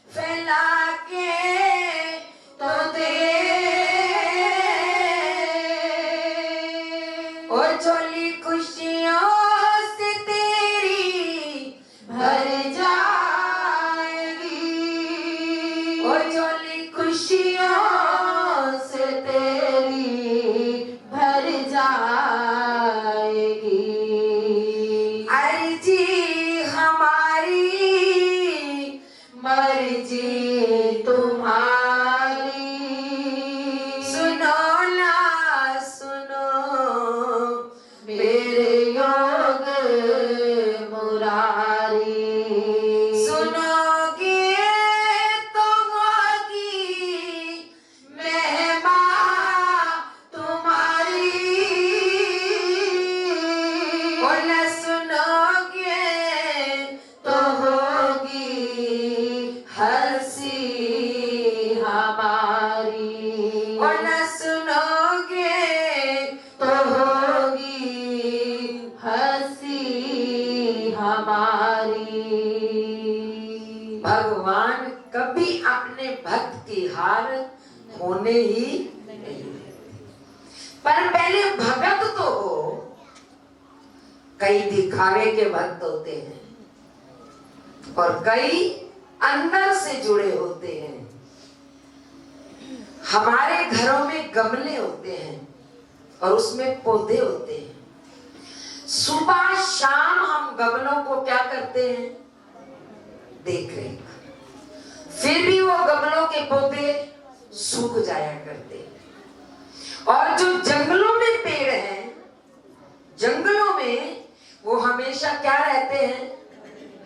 फैला के तो दे, और झोली खुशियों से तेरी भर जाएगी, और झोली खुशियों से तेरी भर जाएगी। अर्जी हमारी मर्जी तुम्हारी, सुनो ना सुनो मेरे योग मुरारी, सुनोगे तो होगी महिमा तुम्हारी, और न सुनोगे तो होगी हंसी हमारी, और न सुनोगे तो होगी हंसी हमारी। भगवान कभी अपने भक्त की हार होने ही नहीं देते, पर पहले भगत तो हो। कई दिखावे के भक्त होते हैं और कई अंदर से जुड़े होते हैं। हमारे घरों में गमले होते हैं और उसमें पौधे होते हैं। सुबह शाम हम गमलों को क्या करते हैं? देख रेख। फिर भी वो गमलों के पौधे सूख जाया करते हैं। और जो जंगलों में पेड़ हैं, जंगलों में वो हमेशा क्या रहते हैं?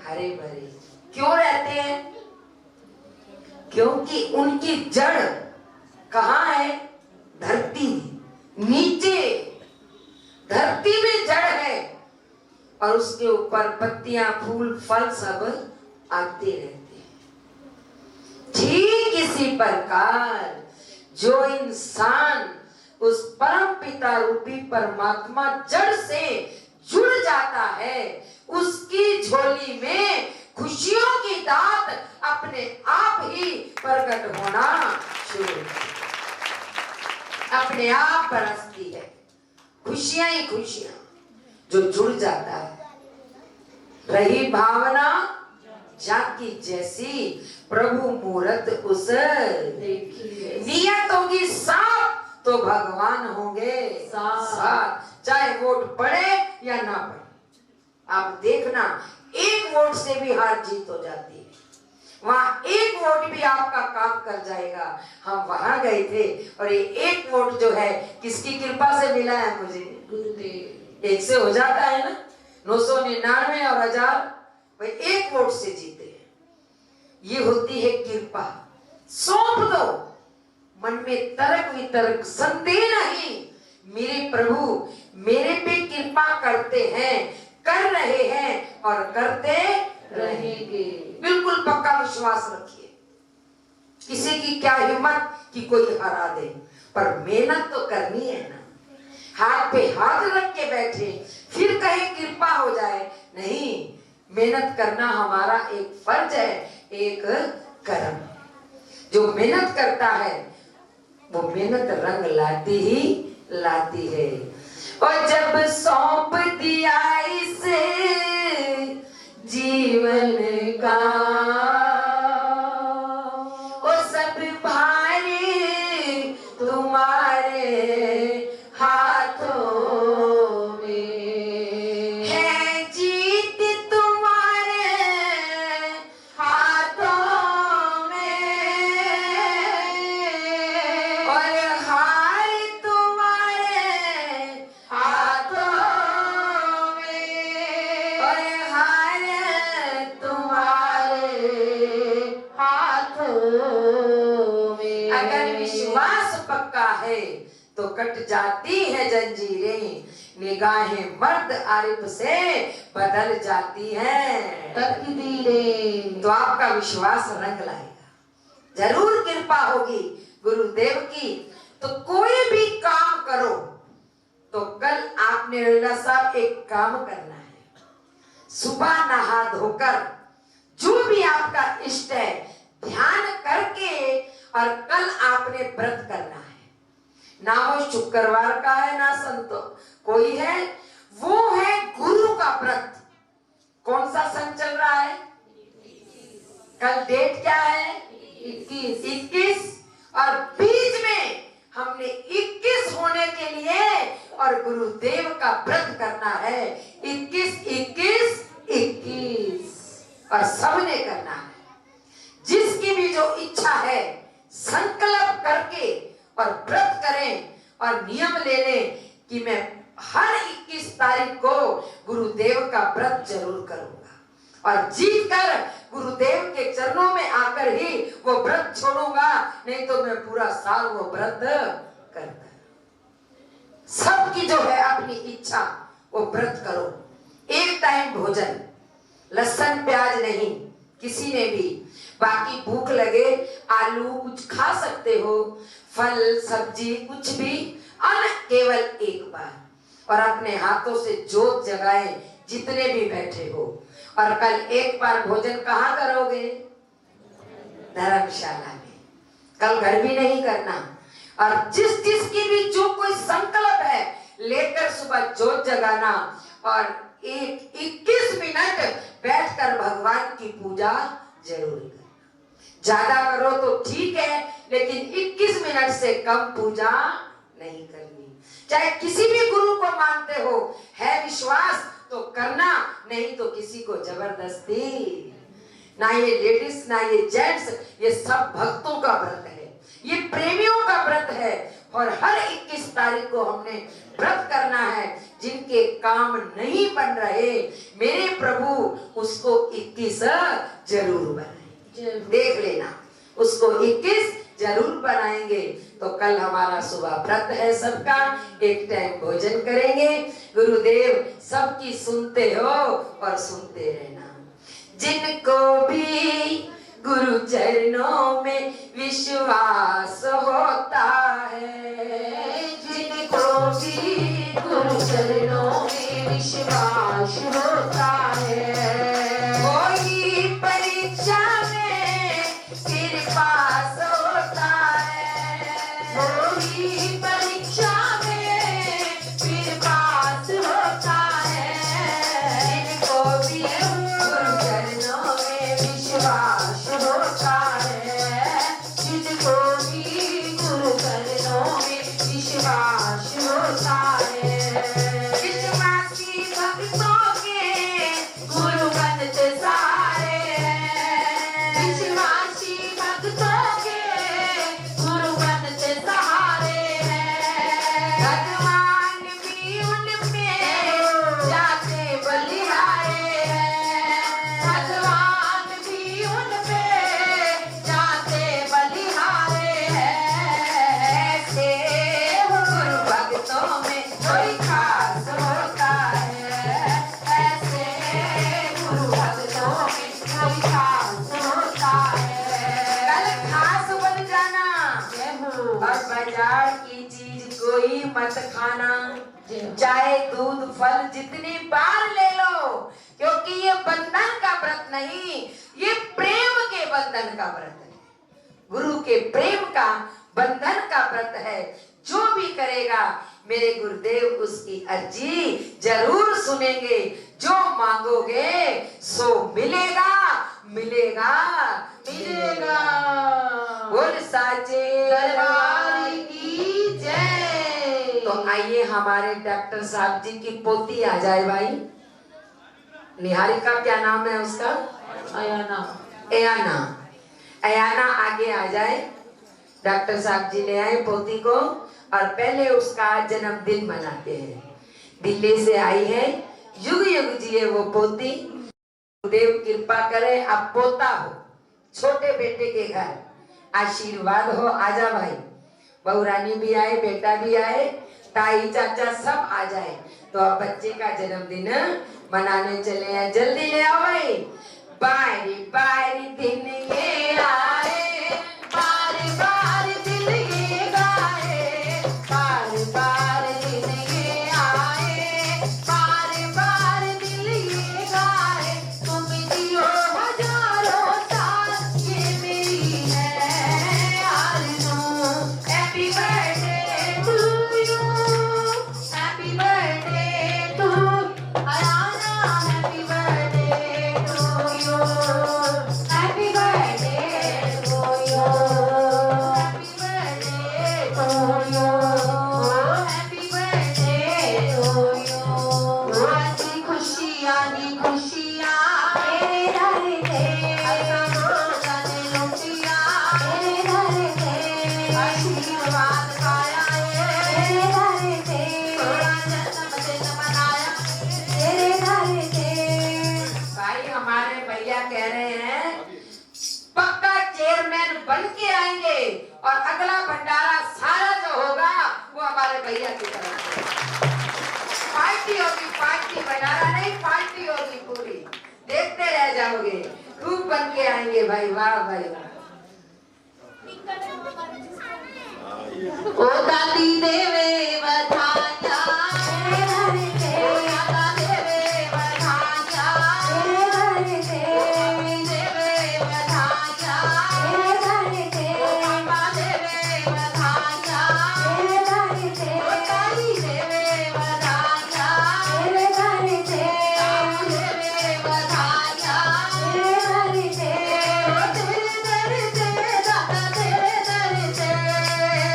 हरे भरे। क्यों रहते हैं? क्योंकि उनकी जड़ कहाँ है? धरती, नीचे धरती में जड़ है और उसके ऊपर पत्तियां, फूल, फल सब आते रहते हैं। ठीक इसी प्रकार जो इंसान उस परम पिता रूपी परमात्मा जड़ से जुड़ जाता है, उसकी झोली में खुशियों की दात अपने आप ही प्रकट होना शुरू होती है, अपने आप बरसती है। खुशियां ही खुशियां जो जुड़ जाता है। रही भावना जाकी जैसी, प्रभु मूरत उस नियत होगी साफ तो भगवान होंगे साथ, चाहे वोट पड़े या ना पड़े। आप देखना, एक वोट से भी हार जीत हो जाती है। वहां एक वोट भी आपका काम कर जाएगा। हम वहां गए थे और ये एक वोट जो है किसकी कृपा से मिला है मुझे? गुरुदेव। एक से हो जाता है ना, 999 और 1000, भाई एक वोट से जीते हैं। ये होती है कृपा। सौंप दो, मन में तर्क वितर्क संदेह नहीं, मेरे प्रभु मेरे पे कृपा करते हैं, कर रहे हैं और करते रहेंगे। बिल्कुल पक्का विश्वास रखिए। किसी की क्या हिम्मत कि कोई हरा दे, पर मेहनत तो करनी है ना। हाथ पे हाथ रख के बैठे फिर कहे कृपा हो जाए, नहीं, मेहनत करना हमारा एक फर्ज है, एक कर्म है। जो मेहनत करता है वो मेहनत रंग लाती ही लाती है। और जब सौंप दिया इसे जीवन का, वो सब भारी तुम्हारे हाथों में है, जीत तुम्हारे हाथों में और हार तुम्हारे हाथों में और हार तुम्हारे हाथों में। अगर विश्वास पक्का है तो कट जाती है जंजीरें, निगाहें मर्द आरिफ से बदल जाती हैं तकदीरें। तो आपका विश्वास रंग लाएगा, जरूर कृपा होगी गुरुदेव की। तो कोई भी काम करो तो कल आपने लीला साहब एक काम करना है, सुबह नहा धोकर जो भी आपका इष्ट है ध्यान करके, और कल आपने व्रत करना है। ना वो शुक्रवार का है ना संतो कोई है, वो है गुरु का व्रत। कौन सा सन चल रहा है? कल डेट क्या है? 21। और बीच में हमने 21 होने के लिए और गुरुदेव का व्रत करना है। 21 21 21 और सबने करना है। जिसकी भी जो इच्छा है संकल्प करके और व्रत करें और नियम ले लें कि मैं हर 21 तारीख को गुरुदेव का व्रत जरूर करूंगा और जीत कर गुरुदेव के चरणों में आकर ही वो व्रत छोड़ूंगा, नहीं तो मैं पूरा साल वो व्रत करता। सबकी जो है अपनी इच्छा वो व्रत करो। एक टाइम भोजन, लहसुन प्याज नहीं किसी ने भी, बाकी भूख लगे आलू कुछ खा सकते हो, फल सब्जी कुछ भी, अन्न केवल एक बार। और अपने हाथों से जोत जगाएं जितने भी बैठे हो। और कल एक बार भोजन कहाँ करोगे? धर्मशाला में। कल घर भी नहीं करना। और जिस जिसकी भी जो कोई संकल्प है लेकर सुबह जोत जगाना और 21 मिनट बैठकर भगवान की पूजा जरूर करना। ज्यादा करो तो ठीक है, लेकिन 21 मिनट से कम पूजा नहीं करनी। चाहे किसी भी गुरु को मानते हो, है विश्वास तो करना, नहीं तो किसी को जबरदस्ती। ना ये लेडीज ना ये जेंट्स, ये सब भक्तों का व्रत है, ये प्रेमियों का व्रत है। और हर 21 तारीख को हमने व्रत करना है। जिनके काम नहीं बन रहे मेरे प्रभु उसको 21 जरूर बनाए। देख लेना, उसको 21 जरूर बनाएंगे। तो कल हमारा सुबह व्रत है सबका, एक टाइम भोजन करेंगे। गुरुदेव सबकी सुनते हो और सुनते रहना। जिनको भी गुरु चरणों में विश्वास होता है, जिनको भी गुरु चरणों में विश्वास होता है, कोई परीक्षा में फिर पास होता है, कोई परीक्षा में फिर पास होता है, जिनको भी गुरु चरणों में विश्वास होता है, जिनको भी गुरु चरणों में विश्वास होता है। विश्वासी भक्तों के गुरु बनते सारे हैं, विश्वासी भक्तों के गुरु बनते सहारे हैं, भगवान भी उनमें जाते बलिहारे हैं, भगवान भी उनमें जाते बलिहारे हैं। ऐसे गुरु भक्तों में कोई खास होता है, ऐसे गुरु भक्तों में कोई खास होता है। कल खास बन जाना और बाजार की चीज कोई मत खाना, चाहे दूध फल जितनी बार ले लो, क्योंकि ये बंधन का व्रत नहीं, ये प्रेम के बंधन का व्रत है, गुरु के प्रेम का बंधन का व्रत है। जो भी करेगा मेरे गुरुदेव उसकी अर्जी जरूर सुनेंगे, जो मांगोगे सो मिलेगा, मिलेगा, मिलेगा। बोल साचे दरबार की जय। तो आइए हमारे डॉक्टर साहब जी की पोती आ जाए भाई। निहारिका क्या नाम है उसका? अयाना। अयाना, अयाना आगे आ जाए। डॉक्टर साहब जी ले आए पोती को और पहले उसका जन्मदिन मनाते हैं। दिल्ली से आई है, युग युग जिए वो पोती। देव कृपा करे अब पोता हो, छोटे बेटे के घर आशीर्वाद हो। आजा भाई, बहुरानी भी आए, बेटा भी आए, ताई चाचा सब आ जाए। तो अब बच्चे का जन्मदिन मनाने चले हैं, जल्दी ले आओ भाई। बारी बारी दिन ये आए, बारी बारी दिन ये गाए, बारी बारी दिन ये आए, बारी बारी दिन ये गाए। तुम जियो हजारों साल, ये मेरी है आरज़ू। Happy birthday to you, happy birthday to Ayana, happy birthday to you, happy birthday to you, happy birthday to you, happy birthday to you. आज खुशियाँ दी खुशियाँ मेरे घर थे, जाने लुटिया मेरे घर थे, आशीर्वाद पाया मेरे घर थे, थोड़ा जन्मदिन मनाया मेरे घर थे। भाई हमारे भैया कह रहे हैं पक्का चेयरमैन बन के आएंगे और अगला भंडारा सारा जो होगा वो हमारे भैया की तरफ से। पार्टी होगी, पार्टी, भंडारा नहीं, पार्टी होगी पूरी, देखते रह जाओगे। खूब बन के आएंगे भाई, वाह भाई वाह। ओ दादी देवे बधाइयाँ मेरे घर थे, ओ दादा देवे बधाइयाँ मेरे घर थे, ओ मम्मी देवे बधाइयाँ मेरे घर थे, ओ पापा देवे बधाइयाँ मेरे घर थे, ओ ताई देवे बधाइयाँ मेरे घर थे, ताऊ देवे बधाइयाँ मेरे घर थे, ओ तेरे दर से दादा तेरे दर से,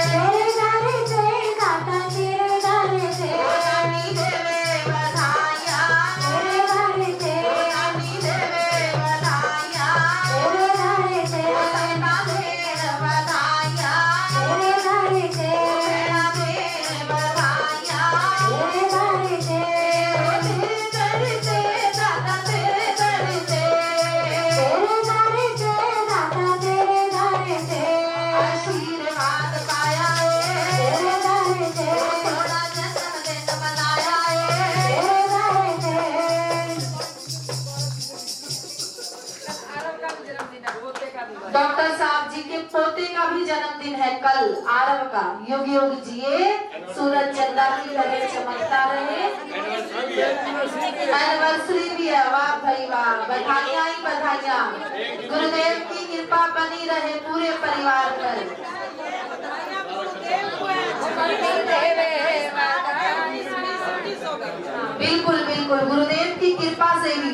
तेरे दर से दादा तेरे आखिरी जन्मदिन है कल आरव का। युग युग जिए, सूरज चंदा की तरह चमकता रहे। एनिवर्सरी भी है, वाह भाई वाह, बधाइयां ही बधाइयां। गुरुदेव की कृपा बनी रहे पूरे परिवार पर। बिल्कुल बिल्कुल, गुरुदेव की कृपा से ही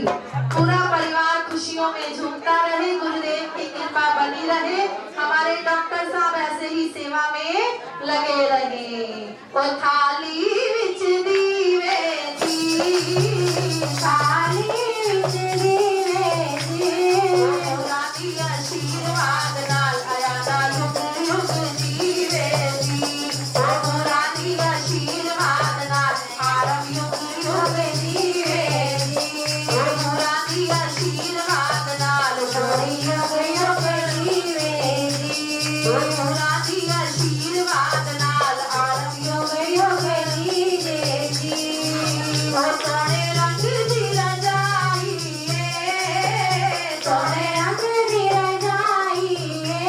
पूरा परिवार खुशियों में झूमता रहे। गुरुदेव की कृपा बनी रहे, हमारे डॉक्टर साहब ऐसे ही सेवा में लगे रहे। ओ थाली विच दीवे दी, थाली विच दीवे दी, रानी आशीर्वाद नाल आया ना युग युग जीवे दी। ओ रानी आशीर्वाद नाल आरव युग युग जीवे दी। ओ रानी आशीर्वाद नाल जोड़ी युग युग जीवे दी। ओ रानी आशीर्वाद नाल आरव युग युग जीवे दी। ओ सोने रंग दी रजाई ए, सोने रंग दी रजाई ए,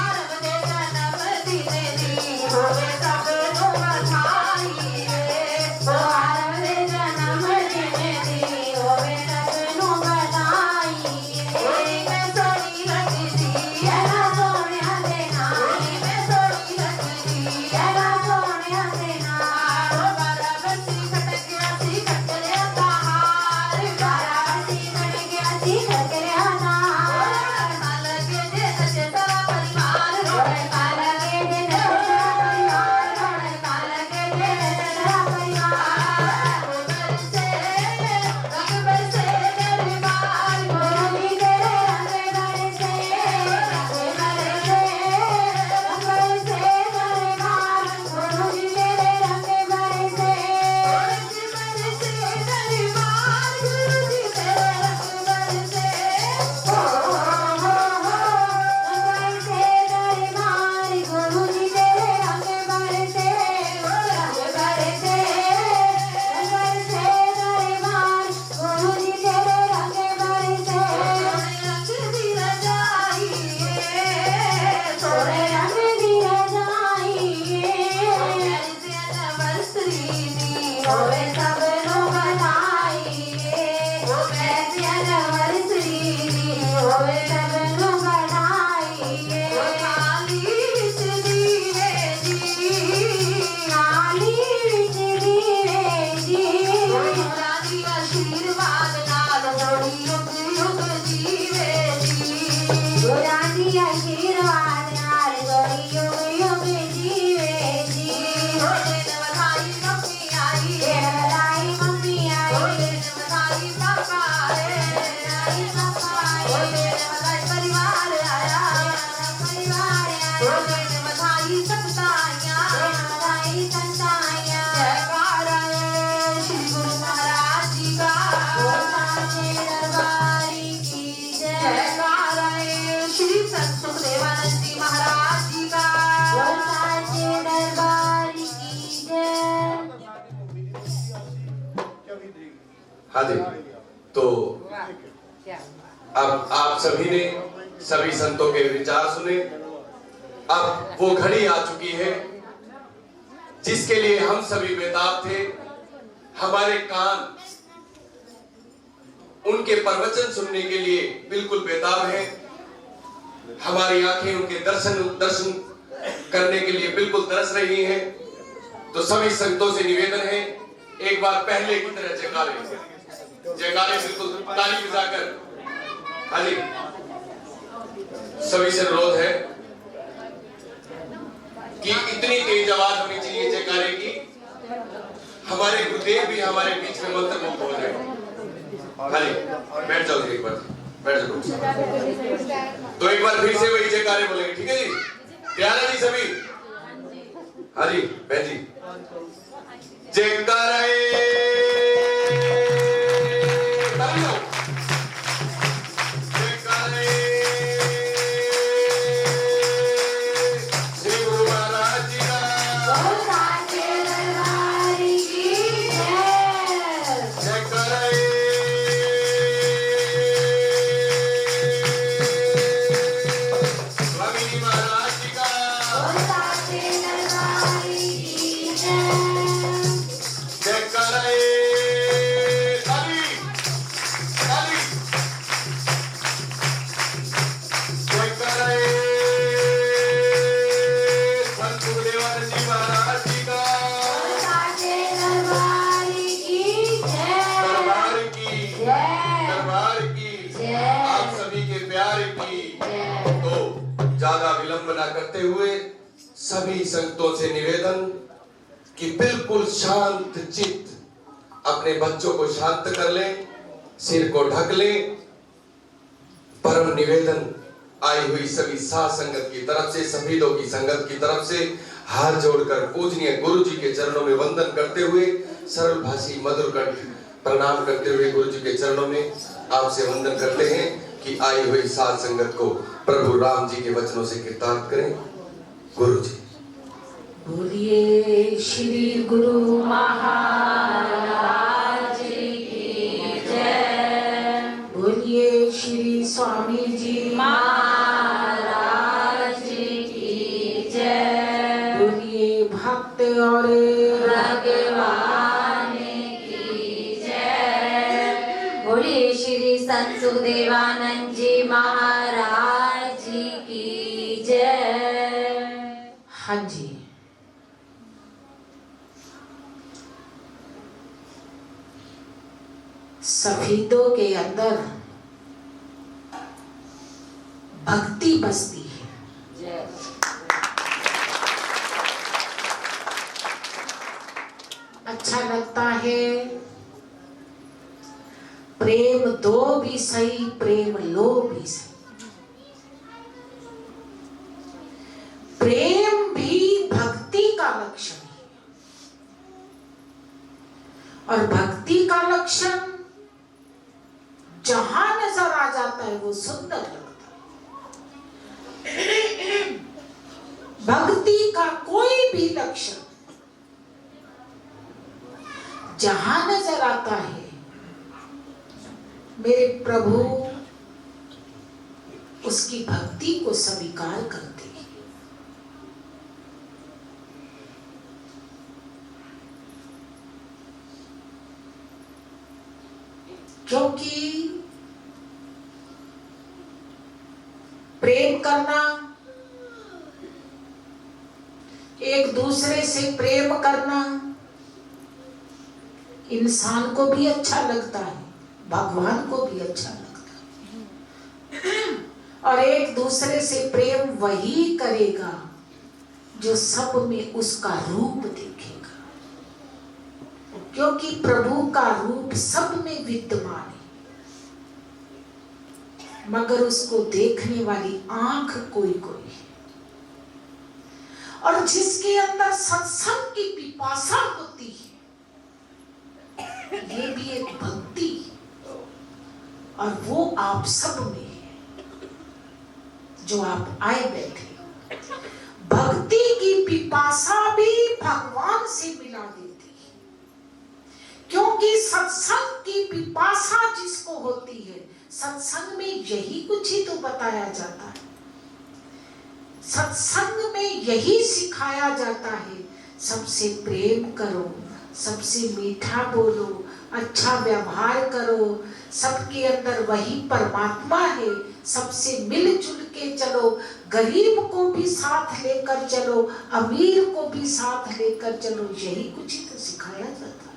आरव दे जन्म दिन दी होवे सब नु बधाई ए। ओ आरव दे जन्म दिन दी होवे सब नु बधाई ए। मैं सोनी लगदी है ना सोनिया दे नाल, मैं सोनी लगदी है ना सोनिया दे नाल। ओ बाराबती खटक गया सी खटकरिया दा हार, बाराबती खटक गया सी खटकरिया दा हार। लगे जे सच्चे सारा परिवार रोए, लगे जे सच्चे सारा परिवार रोए, लगे जे सारा परिवार। रंग बरसे तेरे बाल, गुरु जी तेरे रंग बरसे, रंग बरसे, रंग बरसे तेरे बाल, गुरु जी तेरे रंग बरसे, रंग बरसे तेरे बाल, गुरु जी तेरे रंग बरसे। हो रंग बरसे तेरे बाल, गुरु जी तेरे रंग बरसे, रंग बरसे, रंग बरसे तेरे बाल, गुरु जी तेरे रंग बरसे। सोने रंग दी रजाई ए, सोने रंग दी रजाई ए, ऐसे एनिवर्सरी दी होवे सब नु बधाई ए। ओ ऐसे एनिवर्सरी दी होवे सब नु बधाई ए। ओ थाली विच दीवे दी, थाली विच दीवे दी, रानी आशीर्वाद नाल जोड़ी युग युग जीवे दी। रानी आशीर्वाद नाल जोड़ी युग युग जीवे दी। दिन बधाई मम्मी आई, दिन बधाई मम्मी आई, दिन बधाई पापा आए, आई पापा आए, दिन बधाई परिवार आया, परिवार आया, दिन बधाई सबका आया, दिन बधाई सबका आया। जयकारा है श्री गुरु महाराज जी का, साचे दरबारी की जय। जयकारा है श्री संत सुखदेवानंद जी महाराज जी का, साचे दरबारी की जय। हाँ जी, तो अब आप सभी ने सभी संतों के विचार सुने। अब वो घड़ी आ चुकी है जिसके लिए हम सभी बेताब थे। हमारे कान उनके प्रवचन सुनने के लिए बिल्कुल बेताब है, हमारी आंखें उनके दर्शन करने के लिए बिल्कुल तरस रही हैं। तो सभी संतों से निवेदन है, एक बार पहले की तरह जयकारे बिल्कुल ताली बजाकर। हाँ जी, सभी से अनुरोध है कि इतनी तेज आवाज होनी चाहिए जयकारे की, हमारे गुरुदेव भी हमारे बीच में मंत्रमुग्ध हो जाए। हाँ जी, बैठ जाओ एक बार, बैठ जाओ। तो एक बार फिर से वही जयकारे बोलेंगे, ठीक है जी? तैयार है जी सभी? हाँ जी बहन जी, जयकारे श्री गुरु महाराज जी का, साचे दरबारी की जय। जयकारे स्वामी महाराज जी सभी संगतों से निवेदन कि बिल्कुल शांत चित्त अपने बच्चों को शांत कर लें, सिर को ढक लें। परम निवेदन आई हुई सभी साध संगत की तरफ से, सभी लोग की संगत की तरफ से हाथ जोड़कर पूजनीय गुरु जी के चरणों में वंदन करते हुए, सरल भाषी मधुर कंठ प्रणाम करते हुए गुरु जी के चरणों में आपसे वंदन करते हैं कि आई हुई साध संगत को प्रभु राम जी के वचनों से कृतार्थ करें। गुरु जी। बोलिए श्री गुरु महाराज की जय। बोलिए श्री स्वामी जी महाराज की जय। बोलिए भक्त और भगवान की जय। बोलिए श्री संत सुखदेवानंद जी महाराज की जय। हाँ जी, सफेदों के अंदर भक्ति बसती है। अच्छा लगता है, प्रेम दो भी सही, प्रेम लो भी सही। प्रेम भी भक्ति का लक्षण है, और भक्ति का लक्षण जहां नजर आ जाता है वो सुंदर लगता है। भक्ति का कोई भी लक्षण जहां नजर आता है, मेरे प्रभु उसकी भक्ति को स्वीकार करते हैं। क्योंकि प्रेम करना, एक दूसरे से प्रेम करना इंसान को भी अच्छा लगता है, भगवान को भी अच्छा लगता है। और एक दूसरे से प्रेम वही करेगा जो सब में उसका रूप देखेगा, क्योंकि प्रभु का रूप सब में विद्यमान है, मगर उसको देखने वाली आंख कोई कोई है। और जिसके अंदर सत्संग की पिपासा होती है, ये भी एक भक्ति है, और वो आप सब में है जो आप आए बैठे। भक्ति की पिपासा भी भगवान से मिला देती है, क्योंकि सत्संग की पिपासा जिसको होती है, सत्संग में यही कुछ ही तो बताया जाता है, सत्संग में यही सिखाया जाता है, सबसे प्रेम करो, सबसे मीठा बोलो, अच्छा व्यवहार करो, सबके अंदर वही परमात्मा है, सबसे मिलजुल के चलो, गरीब को भी साथ लेकर चलो, अमीर को भी साथ लेकर चलो, यही कुछ ही तो सिखाया जाता है।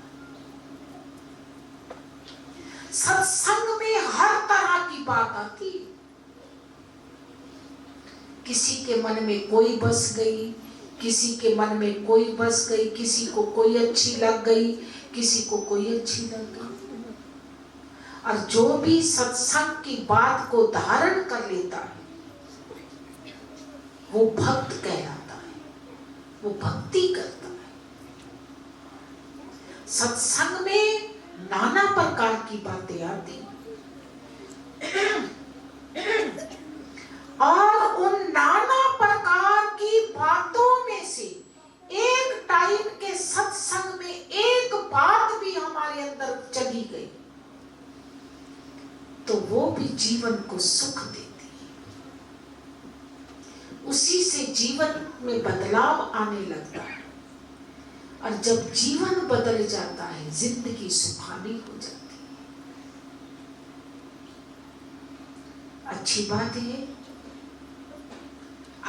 सत्संग में हर तरह की बात आती है, किसी के मन में कोई बस गई, किसी के मन में कोई बस गई, किसी को कोई अच्छी लग गई, किसी को कोई अच्छी लग गई। और जो भी सत्संग की बात को धारण कर लेता है वो भक्त कहलाता है, वो भक्ति करता है। सत्संग में नाना प्रकार की बातें आती और उन नाना प्रकार की बातों में से एक टाइम के सत्संग में एक बात भी हमारे अंदर चली गई तो वो भी जीवन को सुख देती है, उसी से जीवन में बदलाव आने लगता है। और जब जीवन बदल जाता है, जिंदगी सुहानी हो जाती है। अच्छी बात है,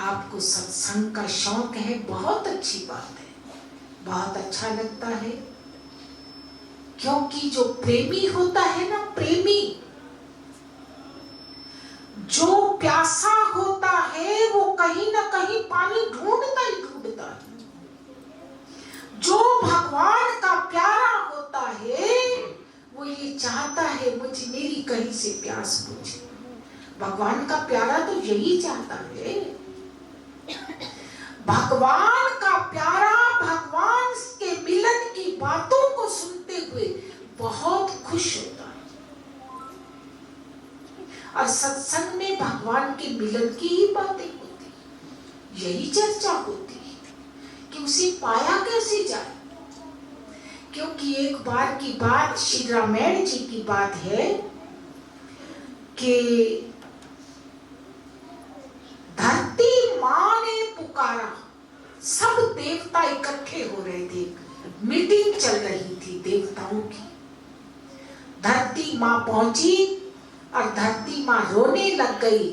आपको सत्संग का शौक है, बहुत अच्छी बात है, बहुत अच्छा लगता है। क्योंकि जो प्रेमी होता है ना, प्रेमी जो प्यासा होता है, वो कहीं ना कहीं पानी ढूंढता ही ढूंढता ढूंढता है। जो भगवान का प्यारा होता है वो ये चाहता है मेरी कहीं से प्यास बुझे। भगवान का प्यारा तो यही चाहता है। भगवान का प्यारा भगवान के मिलन की बातों को सुनते हुए बहुत खुश होता है। और सत्संग में भगवान के मिलन की ही बातें होती, यही चर्चा होती है कि उसे पाया कैसे जाए। क्योंकि एक बार की बात श्री रामायण जी की बात है कि धरती माँ ने पुकारा, सब देवता इकट्ठे हो रहे थे, मीटिंग चल रही थी देवताओं की। धरती माँ पहुंची और धरती माँ रोने लग गई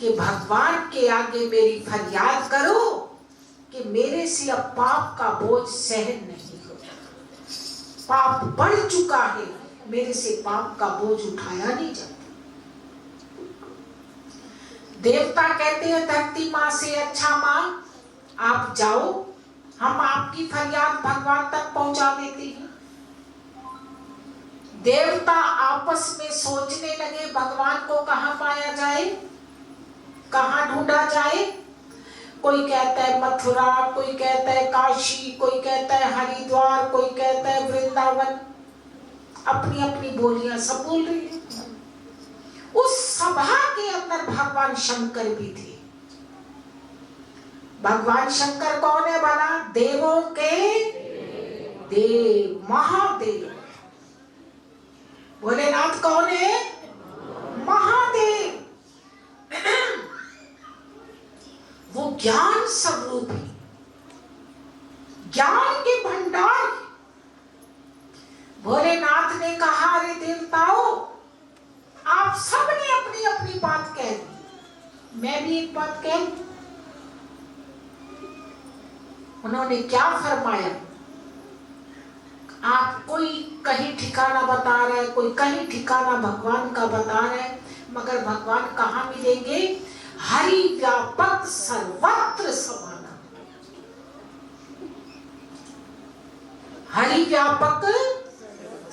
कि भगवान के आगे मेरी फरियाद करो कि मेरे से अब पाप का बोझ सहन नहीं होता, पाप बढ़ चुका है, मेरे से पाप का बोझ उठाया नहीं जाता। देवता कहते हैं धरती माँ से, अच्छा माँ आप जाओ, हम आपकी फरियाद भगवान तक पहुंचा देते हैं। देवता आपस में सोचने लगे भगवान को कहाँ पाया जाए, कहाँ ढूंढा जाए। कोई कहता है मथुरा, कोई कहता है काशी, कोई कहता है हरिद्वार, कोई कहता है वृंदावन। अपनी अपनी बोलियां सब बोल रही है। उस सभा के अंदर भगवान शंकर भी थे। भगवान शंकर कौन है बना? देवों के देव, महादेव। भोलेनाथ कौन है? महादेव। वो ज्ञान स्वरूप है, ज्ञान के भंडार। भोलेनाथ ने कहा, अरे देवताओं, आप सब ने अपनी अपनी बात कह दी, मैं भी एक बात कह दूं। उन्होंने क्या फरमाया? आप कोई कहीं ठिकाना बता रहा है, कोई कहीं ठिकाना भगवान का बता रहा है, मगर भगवान कहाँ मिलेंगे? हरि व्यापक सर्वत्र समाना। हरि व्यापक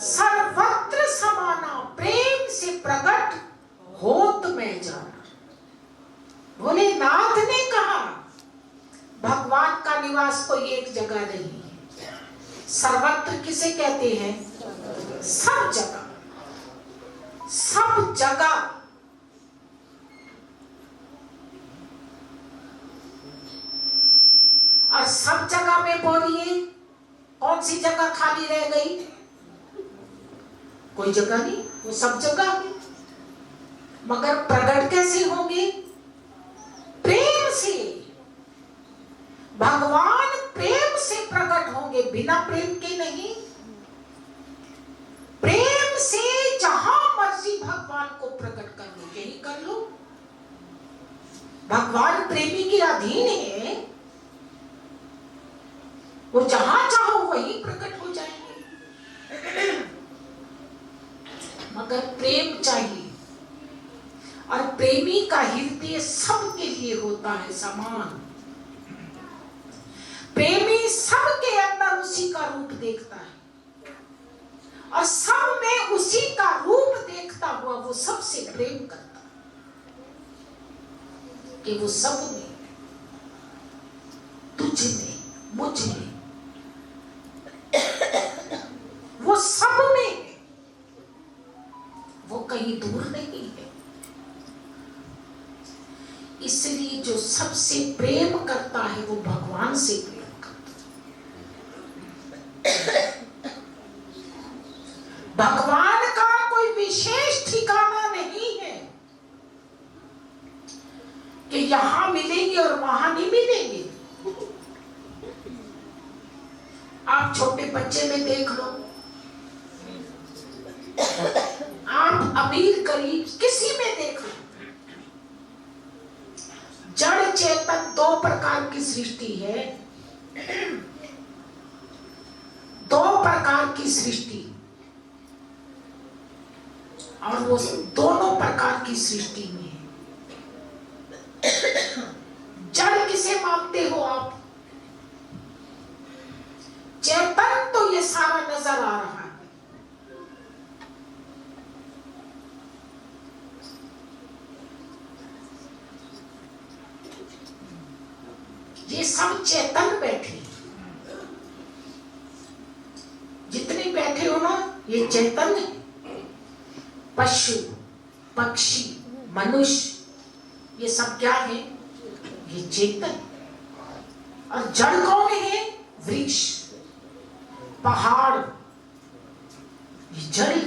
सर्वत्र समाना, प्रेम से प्रकट होत में जाना। भोलेनाथ ने कहा भगवान का निवास कोई एक जगह नहीं है, सर्वत्र किसे कहते हैं? सब जगह, सब जगह। और सब जगह में बोलिए, कौन सी जगह खाली रह गई? कोई जगह नहीं, वो सब जगह है। मगर प्रकट कैसे होंगे? प्रेम से। भगवान प्रेम से प्रकट होंगे, बिना प्रेम के नहीं। प्रेम से जहां मर्जी भगवान को प्रकट कर लो, यही कर लो। भगवान प्रेमी के अधीन है, वो जहां चाहो वहीं प्रकट हो जाएंगे। मगर प्रेम चाहिए, और प्रेमी का हृदय सबके लिए होता है समान। प्रेमी सबके अंदर उसी का रूप देखता है, और सब में उसी का रूप देखता हुआ वो सबसे प्रेम करता है कि वो सब में, तुझ में, मुझ में, वो सब में है, वो कहीं दूर नहीं है। इसलिए जो सबसे प्रेम करता है वो भगवान से प्रेम भगवान का कोई विशेष ठिकाना नहीं है कि यहां मिलेंगे और वहां नहीं मिलेंगे। आप छोटे बच्चे में देख लो, आप अमीर गरीब किसी में देख लो, जड़ चेतन दो प्रकार की सृष्टि है। दो प्रकार की सृष्टि, और वो दोनों प्रकार की सृष्टि में जड़ किसे मानते हो आप? चेतन तो ये सारा नजर आ रहा है। ये सब चेतन बैठे, जितने बैठे हो ना ये चेतन है। पशु, पक्षी, मनुष्य, ये सब क्या है? ये चेतन। और जड़ कौन है? वृक्ष, पहाड़, ये जड़।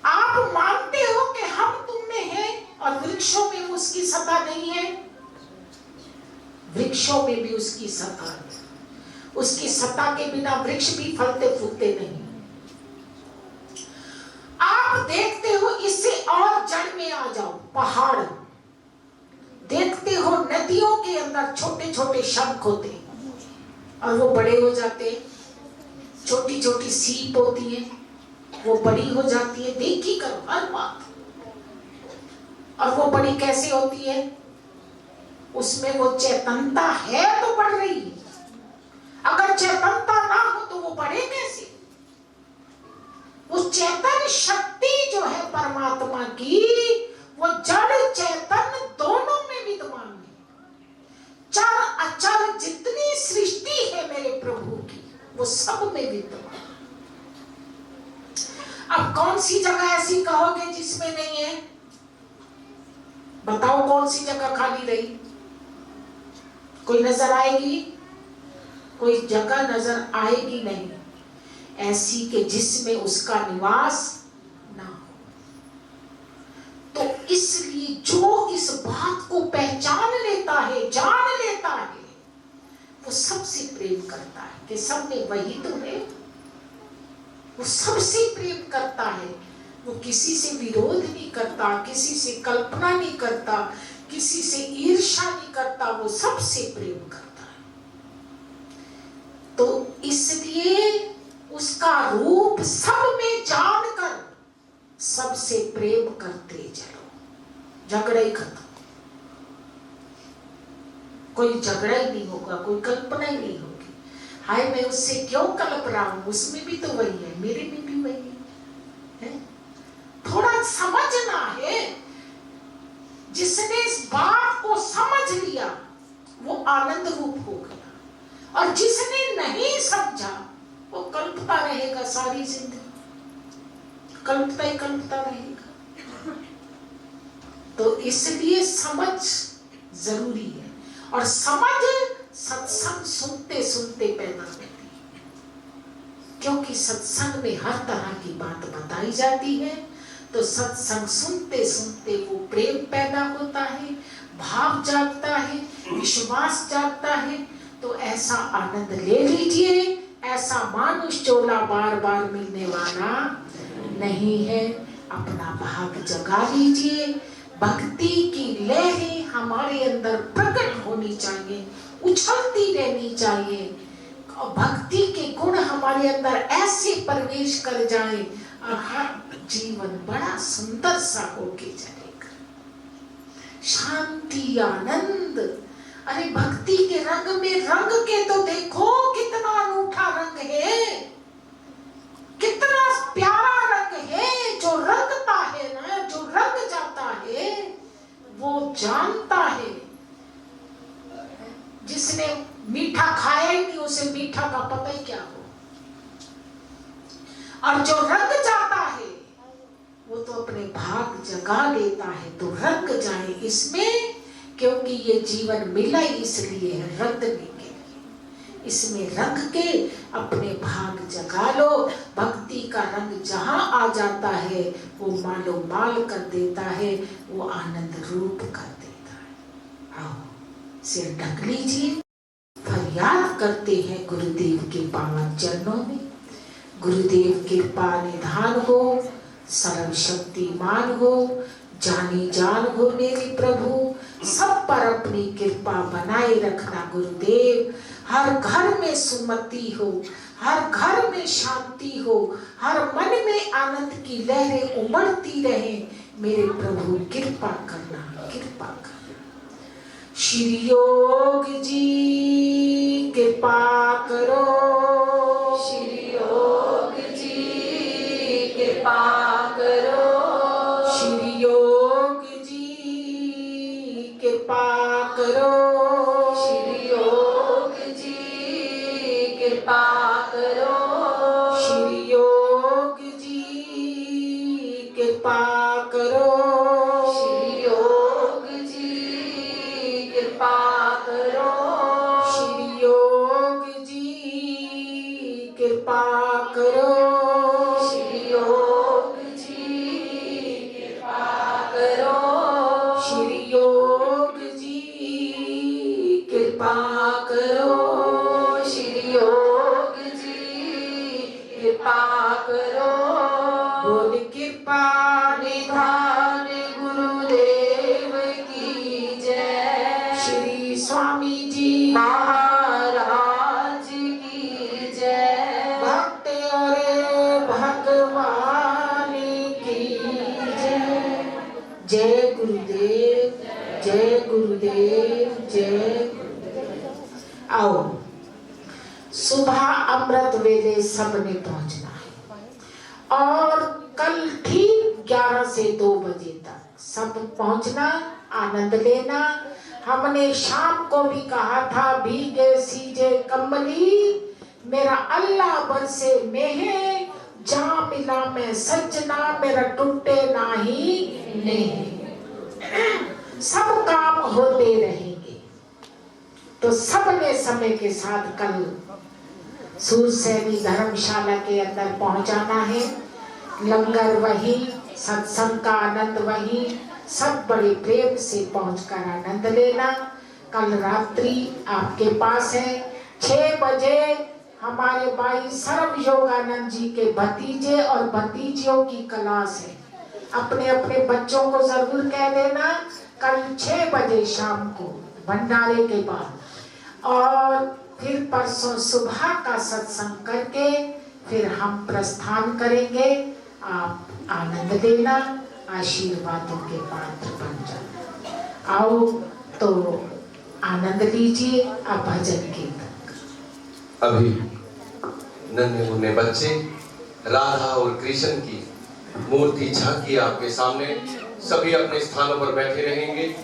आप मानते हो कि हम तुम में है और वृक्षों में उसकी सत्ता नहीं है? वृक्षों में भी उसकी सत्ता है। उसकी सत्ता के बिना वृक्ष भी फलते फूलते नहीं। आप देखते हो, इससे और जड़ में आ जाओ, पहाड़ देखते हो, नदियों के अंदर छोटे छोटे शंख होते हैं और वो बड़े हो जाते हैं। छोटी छोटी सीप होती है, वो बड़ी हो जाती है। देखी करो हर बात। और वो बड़ी कैसे होती है? उसमें वो चेतनता है तो बढ़ रही है। अगर चेतनता ना हो तो वो बढ़े कैसे? वो चेतन शक्ति जो है परमात्मा की, वो जड़ चेतन दोनों में विद्यमान है। चर अचर जितनी सृष्टि है मेरे प्रभु की, वो सब में विद्यमान। अब कौन सी जगह ऐसी कहोगे जिसमें नहीं है? बताओ कौन सी जगह खाली रही? कोई नजर आएगी? कोई जगह नजर आएगी नहीं ऐसी कि जिसमें उसका निवास ना हो। तो इसलिए जो इस बात को पहचान लेता है, जान लेता है, वो सबसे प्रेम करता है कि सब में वही तो है। वो सबसे प्रेम करता है। वो किसी से विरोध नहीं करता, किसी से कल्पना नहीं करता, किसी से ईर्ष्या नहीं करता। वो सबसे प्रेम करता है। तो इसलिए उसका रूप सब में जानकर सबसे प्रेम करते चलो। झगड़ा ही खत्म। कोई झगड़ा ही नहीं होगा, कोई कल्पना ही नहीं होगी। हाय मैं उससे क्यों कल्प रहा हूं, उसमें भी तो वही है, मेरे में भी वही है। थोड़ा समझना है। जिसने इस बात को समझ लिया वो आनंद रूप हो गया, और जिसने नहीं समझा वो कल्पता रहेगा सारी जिंदगी, कल्पता ही कल्पता रहेगा। तो इसलिए समझ जरूरी है। और समझ सत्संग सुनते सुनते पैदा होती है, क्योंकि सत्संग में हर तरह की बात बताई जाती है। तो सत्संग सुनते सुनते वो प्रेम पैदा होता है, भाव जागता है, विश्वास जागता है। तो ऐसा आनंद ले लीजिए, ऐसा मानुष चोला बार बार मिलने वाला नहीं है। अपना भाग जगा लीजिए। भक्ति की लहरें हमारे अंदर प्रकट होनी चाहिए, उछलती रहनी चाहिए। भक्ति के गुण हमारे अंदर ऐसे प्रवेश कर जाए और हर जीवन बड़ा सुंदर सा होके चलेगा। शांति, आनंद। अरे भक्ति के रंग में रंग के तो देखो कितना अनूठा रंग है, कितना प्यारा रंग है। जो रंगता है ना, जो रंग जाता है वो जानता है। जिसने मीठा खाया ही नहीं उसे मीठा का पता ही क्या हो। और जो रंग जाता है वो तो अपने भाग जगा लेता है। तो रंग जाए इसमें, क्योंकि ये जीवन मिला ही इसलिए है, रंगने के लिए। इसमें रंग के अपने भाग जगा लो। भक्ति का रंग जहां आ जाता है वो मालो माल कर देता है, वो आनंद रूप कर देता है। आओ सिर ढक लीजिए, फरियाद करते हैं गुरुदेव के पावन चरणों में। गुरुदेव कृपा निधान हो, सर्वशक्तिमान हो, जानी जान हो मेरे प्रभु। सब पर अपनी कृपा बनाए रखना गुरुदेव। हर घर में सुमति हो, हर घर में शांति हो, हर मन में आनंद की लहरें उमड़ती रहे मेरे प्रभु। कृपा करना, कृपा करना। श्री योग जी कृपा करो, श्री योग जी कृपा करो, श्री योग जी कृपा करो, श्री योग जी कृपा करो, श्री योग जी कृपा करो, श्री योग जी कृपा करो, श्री योग जी कृपा करो, श्री योग जी कृपा करो, श्री योग जी कृपा करो, श्री योग जी कृपा करो। बोल कृपा निधान गुरुदेव की जय, श्री स्वामी जी महाराज की जय, भक्त और भगवान की जय। जय गुरुदेव, जय गुरुदेव, जय गुरुदेव। आओ, सुबह अमृत वेले सबने पहुंचना है और कल ठीक 11 से 2 बजे तक सब पहुंचना, आनंद लेना। हमने शाम को भी कहा था, भीगे सीजे कम्बली मेरा अल्लाह बरसे मेहे, जहां मिला मैं सजना मेरा टूटे नाही नेह। सब काम होते रहेंगे, तो सबने समय के साथ कल सूरसैनी धर्मशाला के अंदर पहुंचाना है। लंगर वही, सत्संग का आनंद वही, सब बड़े प्रेम से पहुंचकर आनंद लेना। कल रात्रि आपके पास है। 6 बजे हमारे भाई सर्व योगानंद जी के भतीजे और भतीजियों की क्लास है। अपने अपने बच्चों को जरूर कह देना, कल 6 बजे शाम को भंडारे के बाद, और फिर परसों सुबह का सत्संग करके फिर हम प्रस्थान करेंगे। आप आनंद लेना, आशीर्वादों के पात्र बन जाना। आओ तो आनंद लीजिए। अब भजन कीर्तन। अभी नन्हे मुन्ने बच्चे राधा और कृष्ण की मूर्ति झांकी आपके सामने, सभी अपने स्थानों पर बैठे रहेंगे।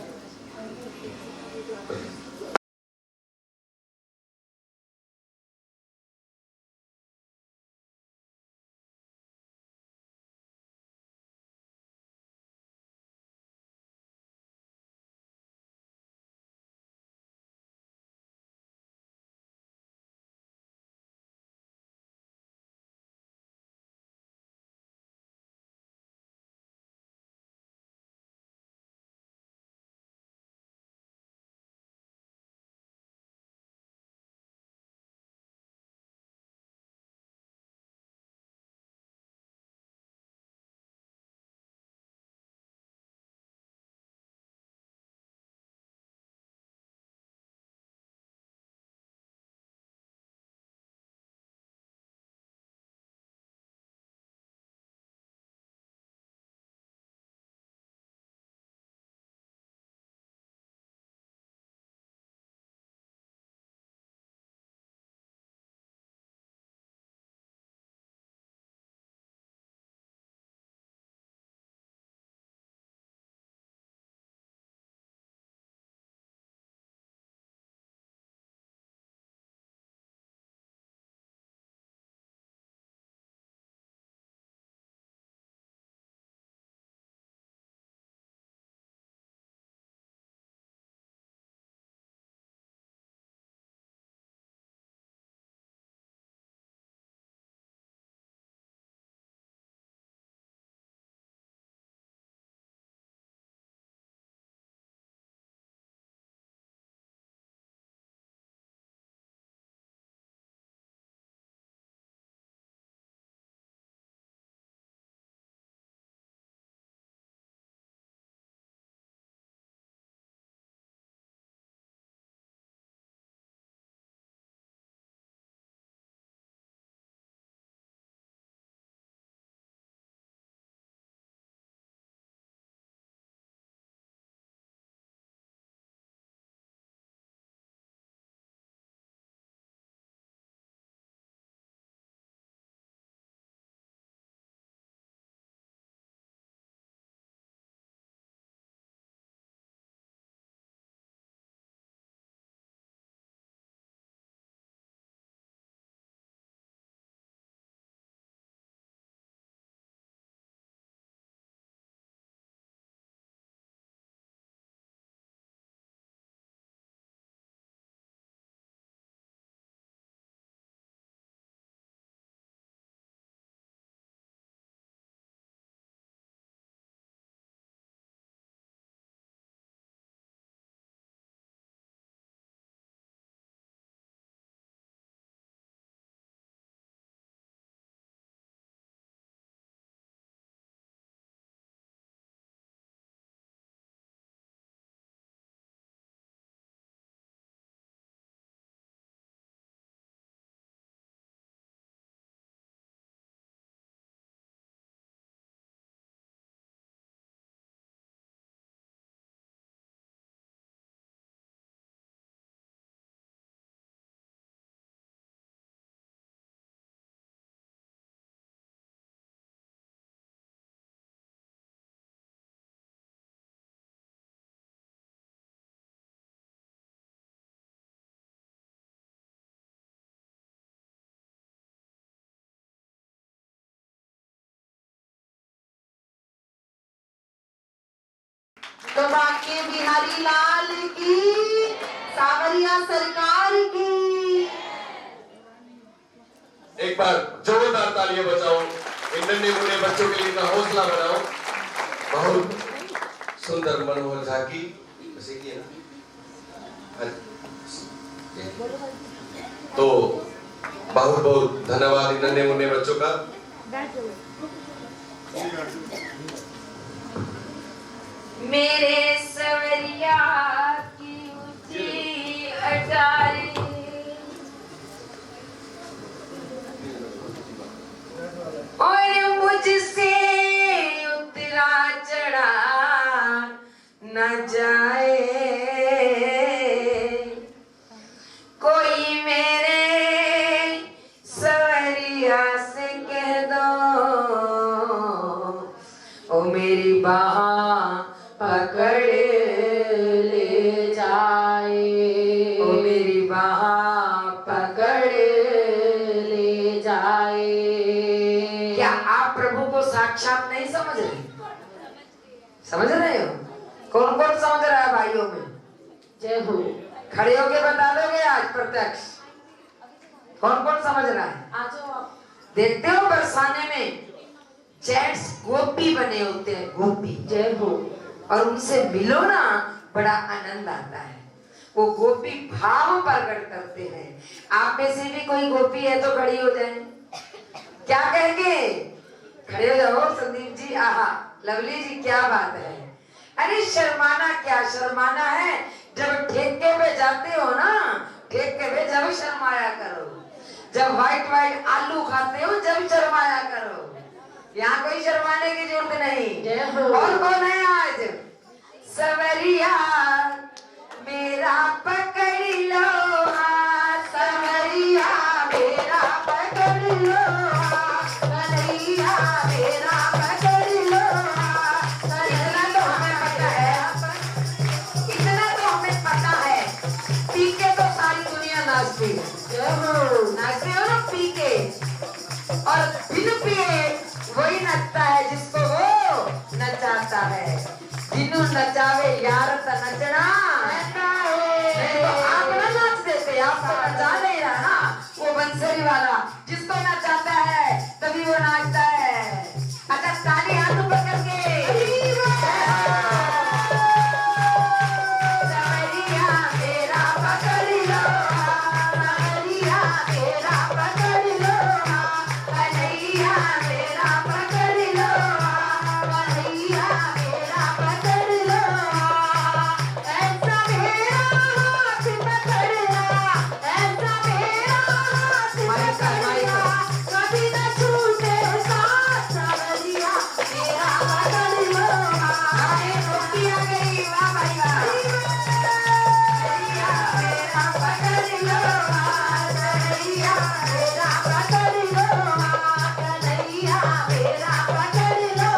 तो बाके बिहारी लाल की, सावरिया सरकार की। एक बार जोरदार तालियां बजाओ इन नन्हे मुन्ने बच्चों के लिए, इनका हौसला बनाओ। बहुत सुंदर मनोहर झांकी वैसे की है ना। तो बहुत बहुत धन्यवाद इन नन्हे मुन्ने बच्चों का। मेरे सवरिया की ऊंची अटारी, और मुझसे उतरा चढ़ा न जाए, कोई मेरे सवरिया से कह दो ओ मेरी बाह पकड़ ले जाए, ओ मेरी बाह पकड़ ले जाए। क्या आप प्रभु को साक्षात नहीं समझ रहे? समझ रहे हो? कौन कौन समझ रहा है भाइयों में? जय हो। खड़े होके बता दोगे आज प्रत्यक्ष कौन कौन समझ रहा है? आ जाओ आप। देखते हो बरसाने में जेंट्स गोपी बने होते हैं, गोपी। जय हो। और उनसे मिलो ना, बड़ा आनंद आता है। वो गोपी भाव प्रकट करते हैं। आप में से भी कोई गोपी है तो खड़ी हो जाए। क्या कहेंगे? खड़े हो जाओ संदीप जी। आहा लवली जी, क्या बात है। अरे शर्माना क्या, शर्माना है जब ठेके पे जाते हो ना, ठेके पे जब शर्माया करो। जब व्हाइट व्हाइट आलू खाते हो जब शर्माया करो। यहाँ कोई शर्माने की जरूरत नहीं। और कौन है आज? सवरिया मेरा पकड़ लो हाथ, सवरिया मेरा पकड़ लो हाथ, सवरिया मेरा पकड़ लो हाथ। इतना तो हमें पता है, इतना तो हमें पता है। पी के तो सारी दुनिया नाचती है, नाचते हो ना पी के। और बिन पिए वही नचता है जिसको वो नचाता है। जिन्हों नचावे यार ता नचना नहीं तो आप ना नाच देते, आपको नचा नहीं रहा ना वो बंसरी वाला, जिसको नचाता है तभी वो नाचता है। अच्छा ताली हाथ ऊपर करके। सवरिया मेरा पकड़ लो, सवरिया मेरा पकड़ लो, कन्हैया मेरा पकड़ लो, कन्हैया मेरा पकड़ लो। ऐसा मेरा हाथ पकड़ना, ऐसा मेरा हाथ पकड़ना, कभी न छूटे साथ, सवरिया मेरा पकड़ लो। अरे रोटी आ गई, वाह भाई वाह। सवरिया मेरा पकड़ लो, सवरिया मेरा पकड़ लो, कन्हैया मेरा पकड़ लो।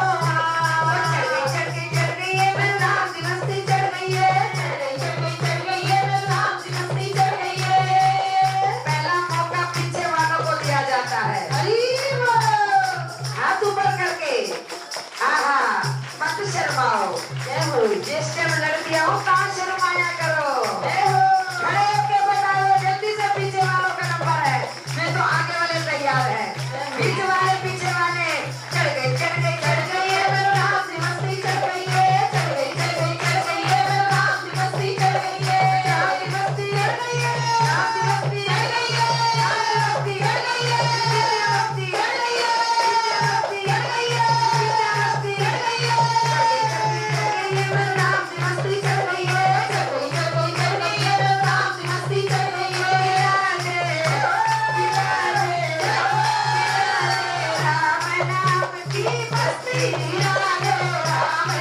चढ़ गई है मेरे राम की मस्ती, चढ़ गई है, चढ़ गई है मेरे राम की मस्ती, चढ़ गई है। पहला मौका पीछे वालों को दिया जाता है। हाथ ऊपर करके। आहा मत शर्माओ। जिस टाइम लड़कियां हो कहाँ शर्माया करो। खड़े होके बताओ जल्दी से, पीछे वालों का नंबर है, नहीं तो आगे वाले तैयार है। बीच वाले पीछे वाले चढ़ गई, चढ़ गई, चढ़ गई है मेरे राम की मस्ती, चढ़ गई है, चढ़ गई, चढ़ गई, चढ़ गई है मेरे राम की मस्ती, चढ़ गई है, राम की मस्ती चढ़ गई है, राम की मस्ती चढ़ गई है, राम की मस्ती चढ़ गई है, मस्ती चढ़ गई है, मस्ती चढ़ गई है, मस्ती चढ़ गई है, मेरे राम की मस्ती चढ़ गई है, चढ़ गई, चढ़ गई, चढ़ गई है मेरे राम की मस्ती चढ़ गई है। राम नाम की मस्ती, राम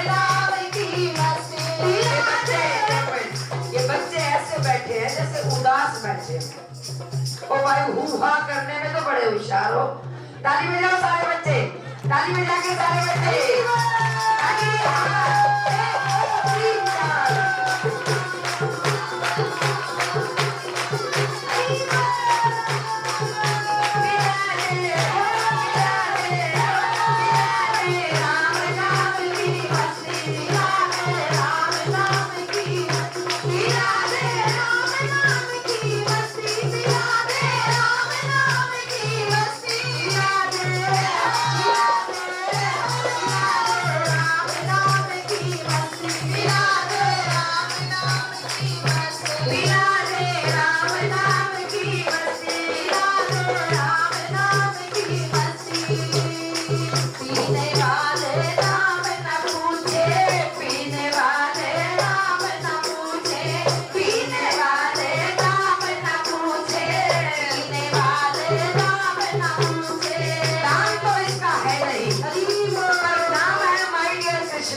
नाम की मस्ती। ये बच्चे ऐसे बैठे हैं जैसे उदास बैठे हैं। ओ भाई हुआ करने में तो बड़े होशियार हो। ताली बजाओ सारे बच्चे, ताली बजा के सारे बच्चे। ताली, तीन, चार। राम नाम की मस्ती, राम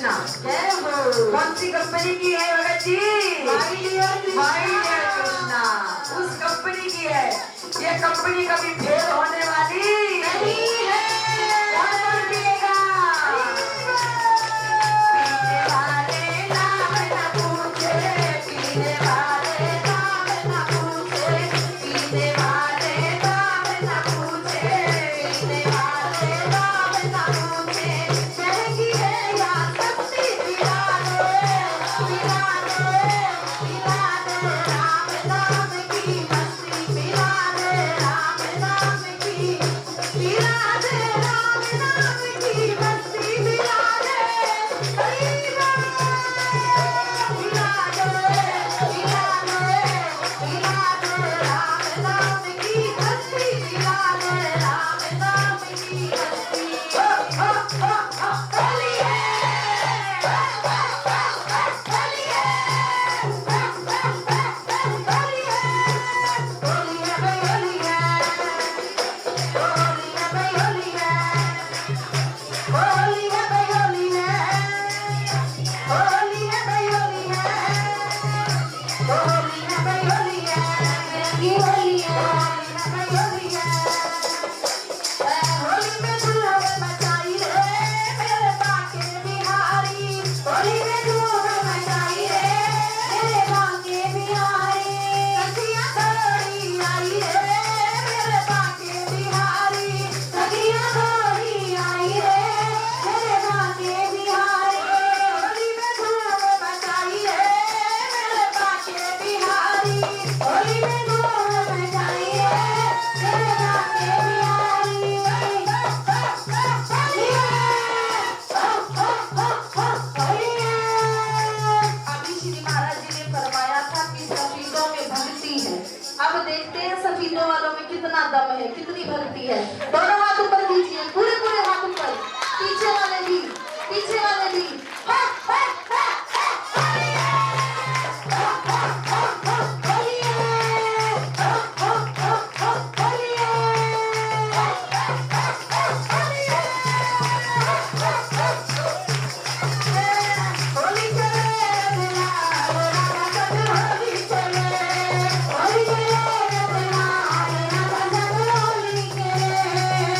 कृष्णा। जय हो। कौन सी कंपनी की है Bhagat ji? My dear Krishna. My dear Krishna, उस कंपनी की है। ये कंपनी कभी फेल होने वाली नहीं है। कौन कौन पिएगा? पीने वाले नाम न पूछे, पीने वाले नाम न पूछे, पीने वाले नाम न पूछे, पीने वाले नाम न पूछे। महंगी है या सस्ती पिला दे, पिला दे, पिला दे राम नाम की मस्ती, पिला दे राम नाम की, पिला दे राम नाम की मस्ती, पिला दे गरीबा, पिला दे, पिला दे, पिला दे राम नाम की मस्ती, पिला दे राम नाम की मस्ती। बोलिए, बोलिए, बोलिए, बोलिए भाई बोलिए, बोलिए भाई बोलिए, बोलिए भाई बोलिए, बोलिए भाई बोलिए, की बोलिए, बोलिए भाई बोलिए। होली में धूम मचाई रे मेरे बाके बिहारी, होली में धूम मचाई रे मेरे बाके बिहारी। सखियां दौड़ी आई रे मेरे बाके बिहारी, सखियां दौड़ी आई रे मेरे बाके बिहारी। होली में धूम मचाई रे मेरे बाके बिहारी, होली में धूम मचाई रे मेरे बाके बिहारी। अभी श्री महाराज जी ने फरमाया था कि सफीदों में भक्ति है। अब देखते हैं सफीदों वालों में कितना दम है, कितनी भक्ति है। दोनों हाथ ऊपर कीजिए, पूरे पूरे हाथ ऊपर, पीछे वाले भी, पीछे वाले भी। होली चले बिना राधा संग, होली चले, होली चले बिना राधा संग, होली चले।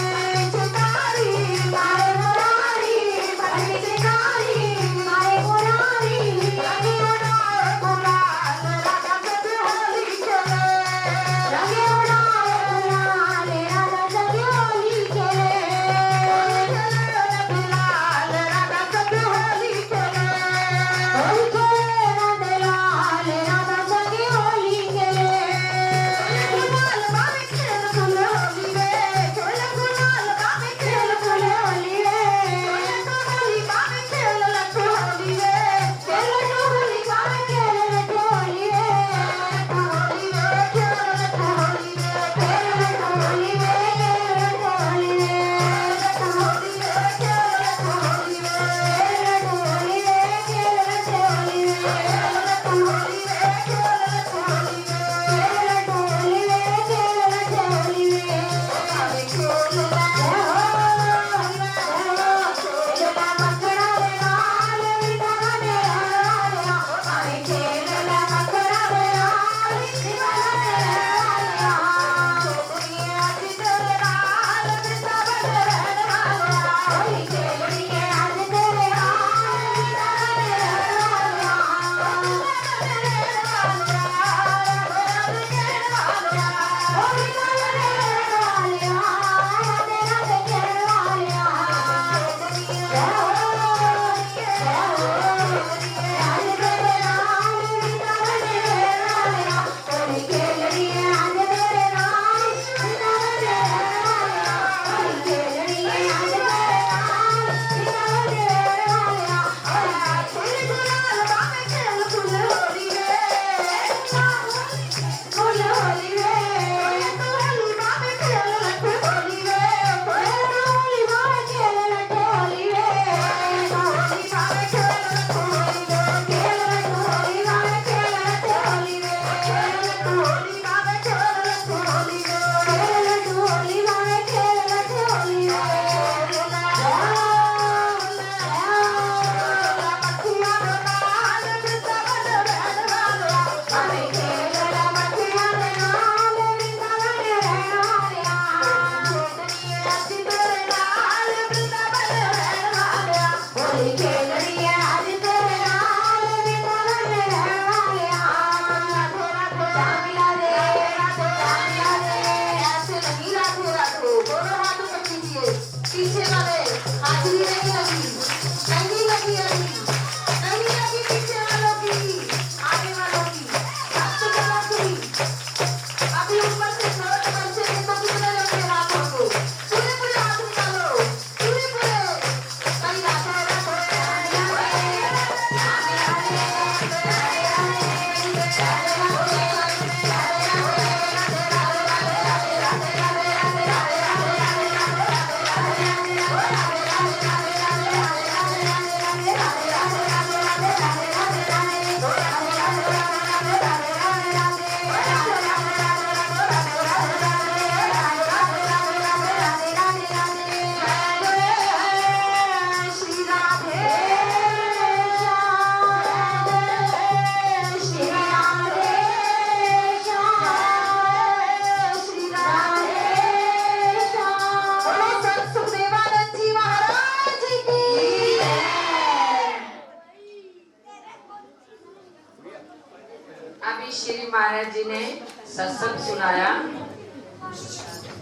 महाराज जी ने सत्संग सुनाया।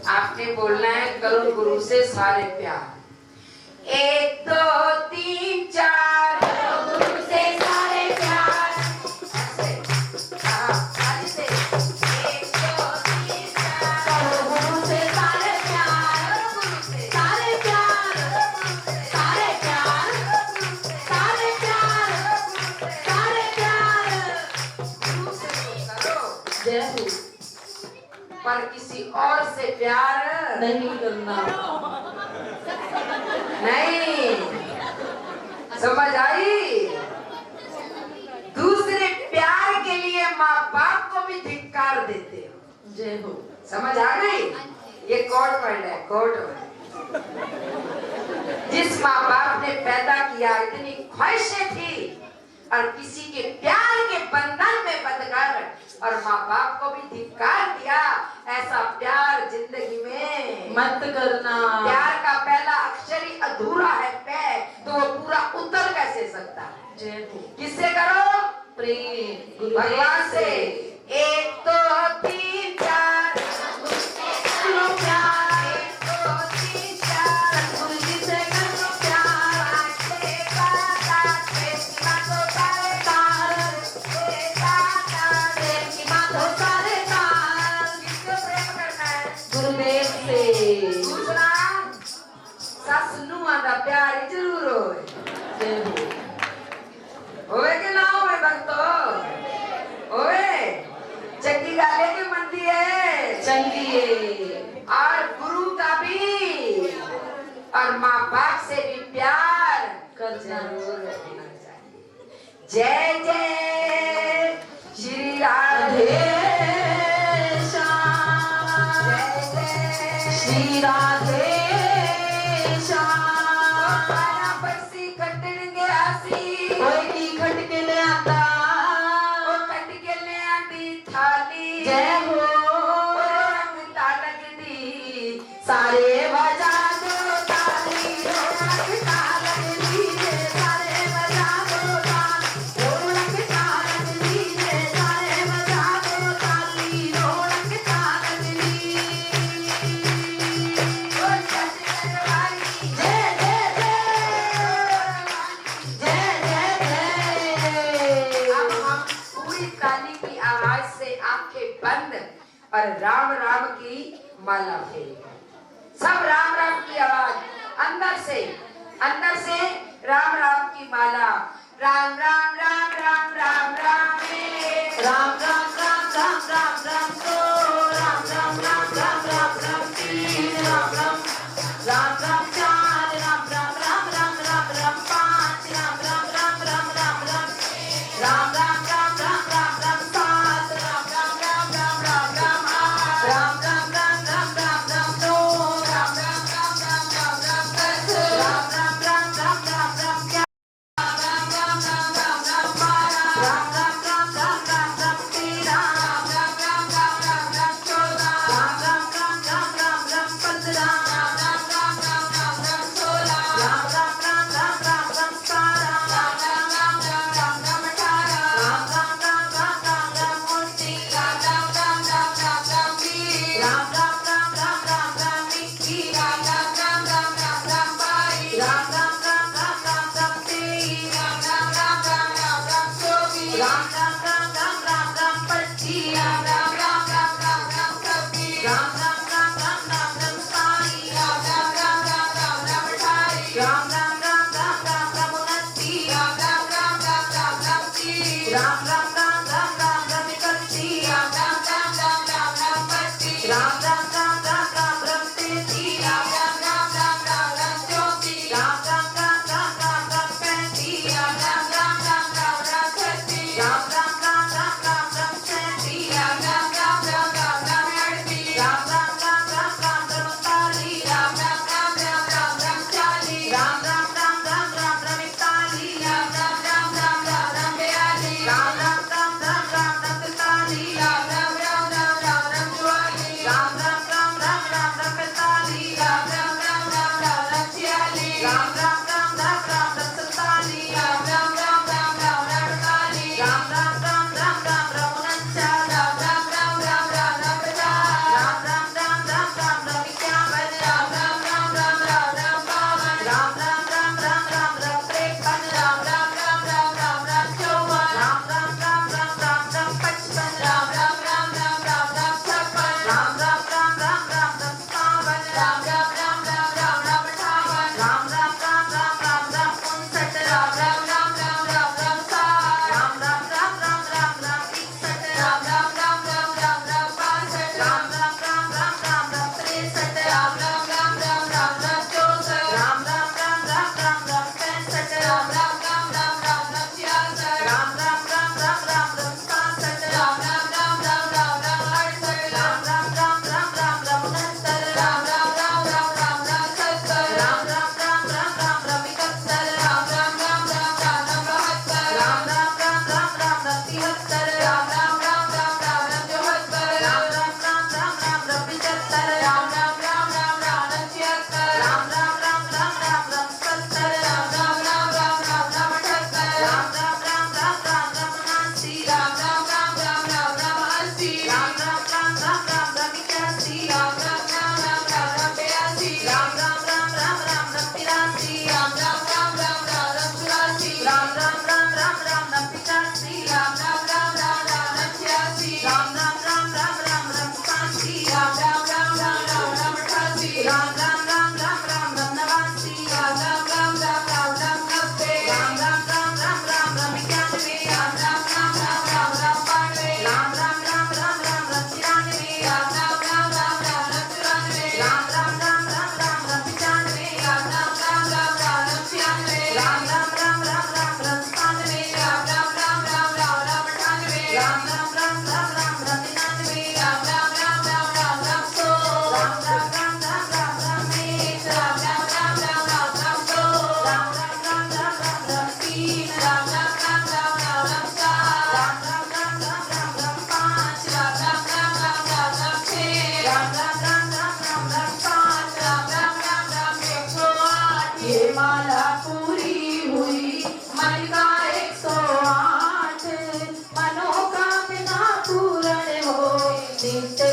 आपने बोलना है करो गुरु से सारे प्यार। 1 2 3 4 करो गुरु से सारे प्यार। आगे से 1 2 3 4 करो गुरु से सारे प्यार, गुरु से सारे प्यार, सारे प्यार, सारे प्यार, सारे प्यार। गुरु से तो करो, जय हो। पर किसी और से प्यार नहीं करना। नहीं। समझ आई? दूसरे प्यार के लिए माँ बाप को भी धिक्कार देते हो। जय हो। समझ आ गई? ये कोर्ट वर्ड है, कोर्ट वर्ड। जिस माँ बाप ने पैदा किया, इतनी ख्वाहिशें थी और किसी के प्यार के बंधन में बंधकर और माँ बाप को भी धिक्कार दिया, ऐसा प्यार जिंदगी में मत करना। प्यार का पहला अक्षर ही अधूरा है पे, तो वो पूरा उतर कैसे सकता है? जय हो। किससे करो? प्रेम गुरुदेव भगवान से। 1 2 3 4 करो प्यार, 1 2 3 4 गुरु जी से करो प्यार, आटे पाता कृष्णा तो सारे तार प्रेम की बात हो सारे तार। किसको प्रेम करना है? गुरुदेव से। दूसरा सस नुआ दा प्यार ही जरूर होए। जय हो। होए कि ना होए भक्तो? होए। चंगी गाले की मंदी है, चंगिए। और गुरु का भी और माँ बाप से भी प्यार कर जरूर रखना चाहिए। जय जय श्री राधे श्याम। जय जय श्री राधे श्याम। पाना बरसी खटन गया सी, कोई की खट के ले आता। ओ खट के ले आंदी थाली। जय हो। रंग तालक दी सारे बजा दो ताली, ढोलक तालक दीजे, सारे बजा दो ताली, ढोलक तालक दीजे, सारे बजा दो ताली, ढोलक तालक दी। ओ छठ वाली जय जय जय, जय जय जय। अब हम पूरी ताली की आवाज से आंखें बंद और राम राम की माला फेरेंगे। सब राम राम की आवाज अंदर से राम राम की माला। राम राम राम राम राम राम रे। राम राम राम राम राम राम दो, राम राम राम राम राम राम तीन, राम राम राम राम चार, राम राम राम राम राम राम पाँच, राम राम राम राम राम राम, राम राम राम राम राम राम सात, राम राम राम राम राम राम आठ, राम राम राम राम राम राम नौ, राम राम राम राम राम राम दस, राम राम राम राम राम राम ग्यारह, राम राम राम राम राम राम राम 53 राम राम राम राम राम राम 54 राम राम राम राम राम राम 55 राम राम राम राम राम राम 56 राम राम राम राम राम राम 57 राम राम राम राम राम राम 58 राम राम राम राम राम राम 59 राम राम राम राम राम राम 60 राम राम राम राम राम राम 61 राम राम राम राम राम राम 62 राम राम राम राम राम राम 63 राम राम राम राम राम राम 64 राम राम राम राम राम राम 65 राम राम राम राम राम राम 66 राम राम राम राम राम राम 67 राम राम राम राम राम राम 68 राम राम राम राम राम राम 69 राम राम राम राम राम राम 70 राम राम राम राम राम राम 71 राम राम राम राम राम राम 72 राम राम राम राम राम राम 73 राम राम राम राम राम राम 74 राम राम राम राम राम राम 75 राम राम राम राम राम राम 76 राम राम राम राम राम राम 77 राम राम राम राम राम राम 78 राम राम राम राम राम राम 79 राम राम राम राम राम राम 80 राम राम राम राम राम राम 81 राम राम राम राम राम राम 82 राम राम राम राम राम राम 83 राम राम राम राम राम राम 84 राम राम राम राम राम राम 85 राम राम राम राम राम राम 86 राम राम राम राम राम राम 87 राम राम राम राम राम राम 88 राम राम राम राम राम राम 89 राम राम राम राम राम राम 90 राम राम राम राम राम राम 91 राम राम राम राम राम राम 92 राम राम राम राम राम राम 93 राम राम राम राम राम राम 94 राम राम राम राम राम राम 95 राम राम राम राम राम राम 96 राम राम राम राम राम राम 97 राम राम राम राम राम राम 98 राम राम राम राम राम राम 99 राम राम राम राम राम राम 100 राम राम राम राम राम राम 1 राम राम राम राम राम राम 2 राम राम राम राम राम राम 3 राम राम राम राम राम राम 4 राम राम राम राम राम राम 5 राम राम राम राम राम राम 6 राम राम राम राम राम राम 7 राम राम राम राम 108 ये माला पूरी हुई मन का 108 मनोकामना पूर्ण हो नित्य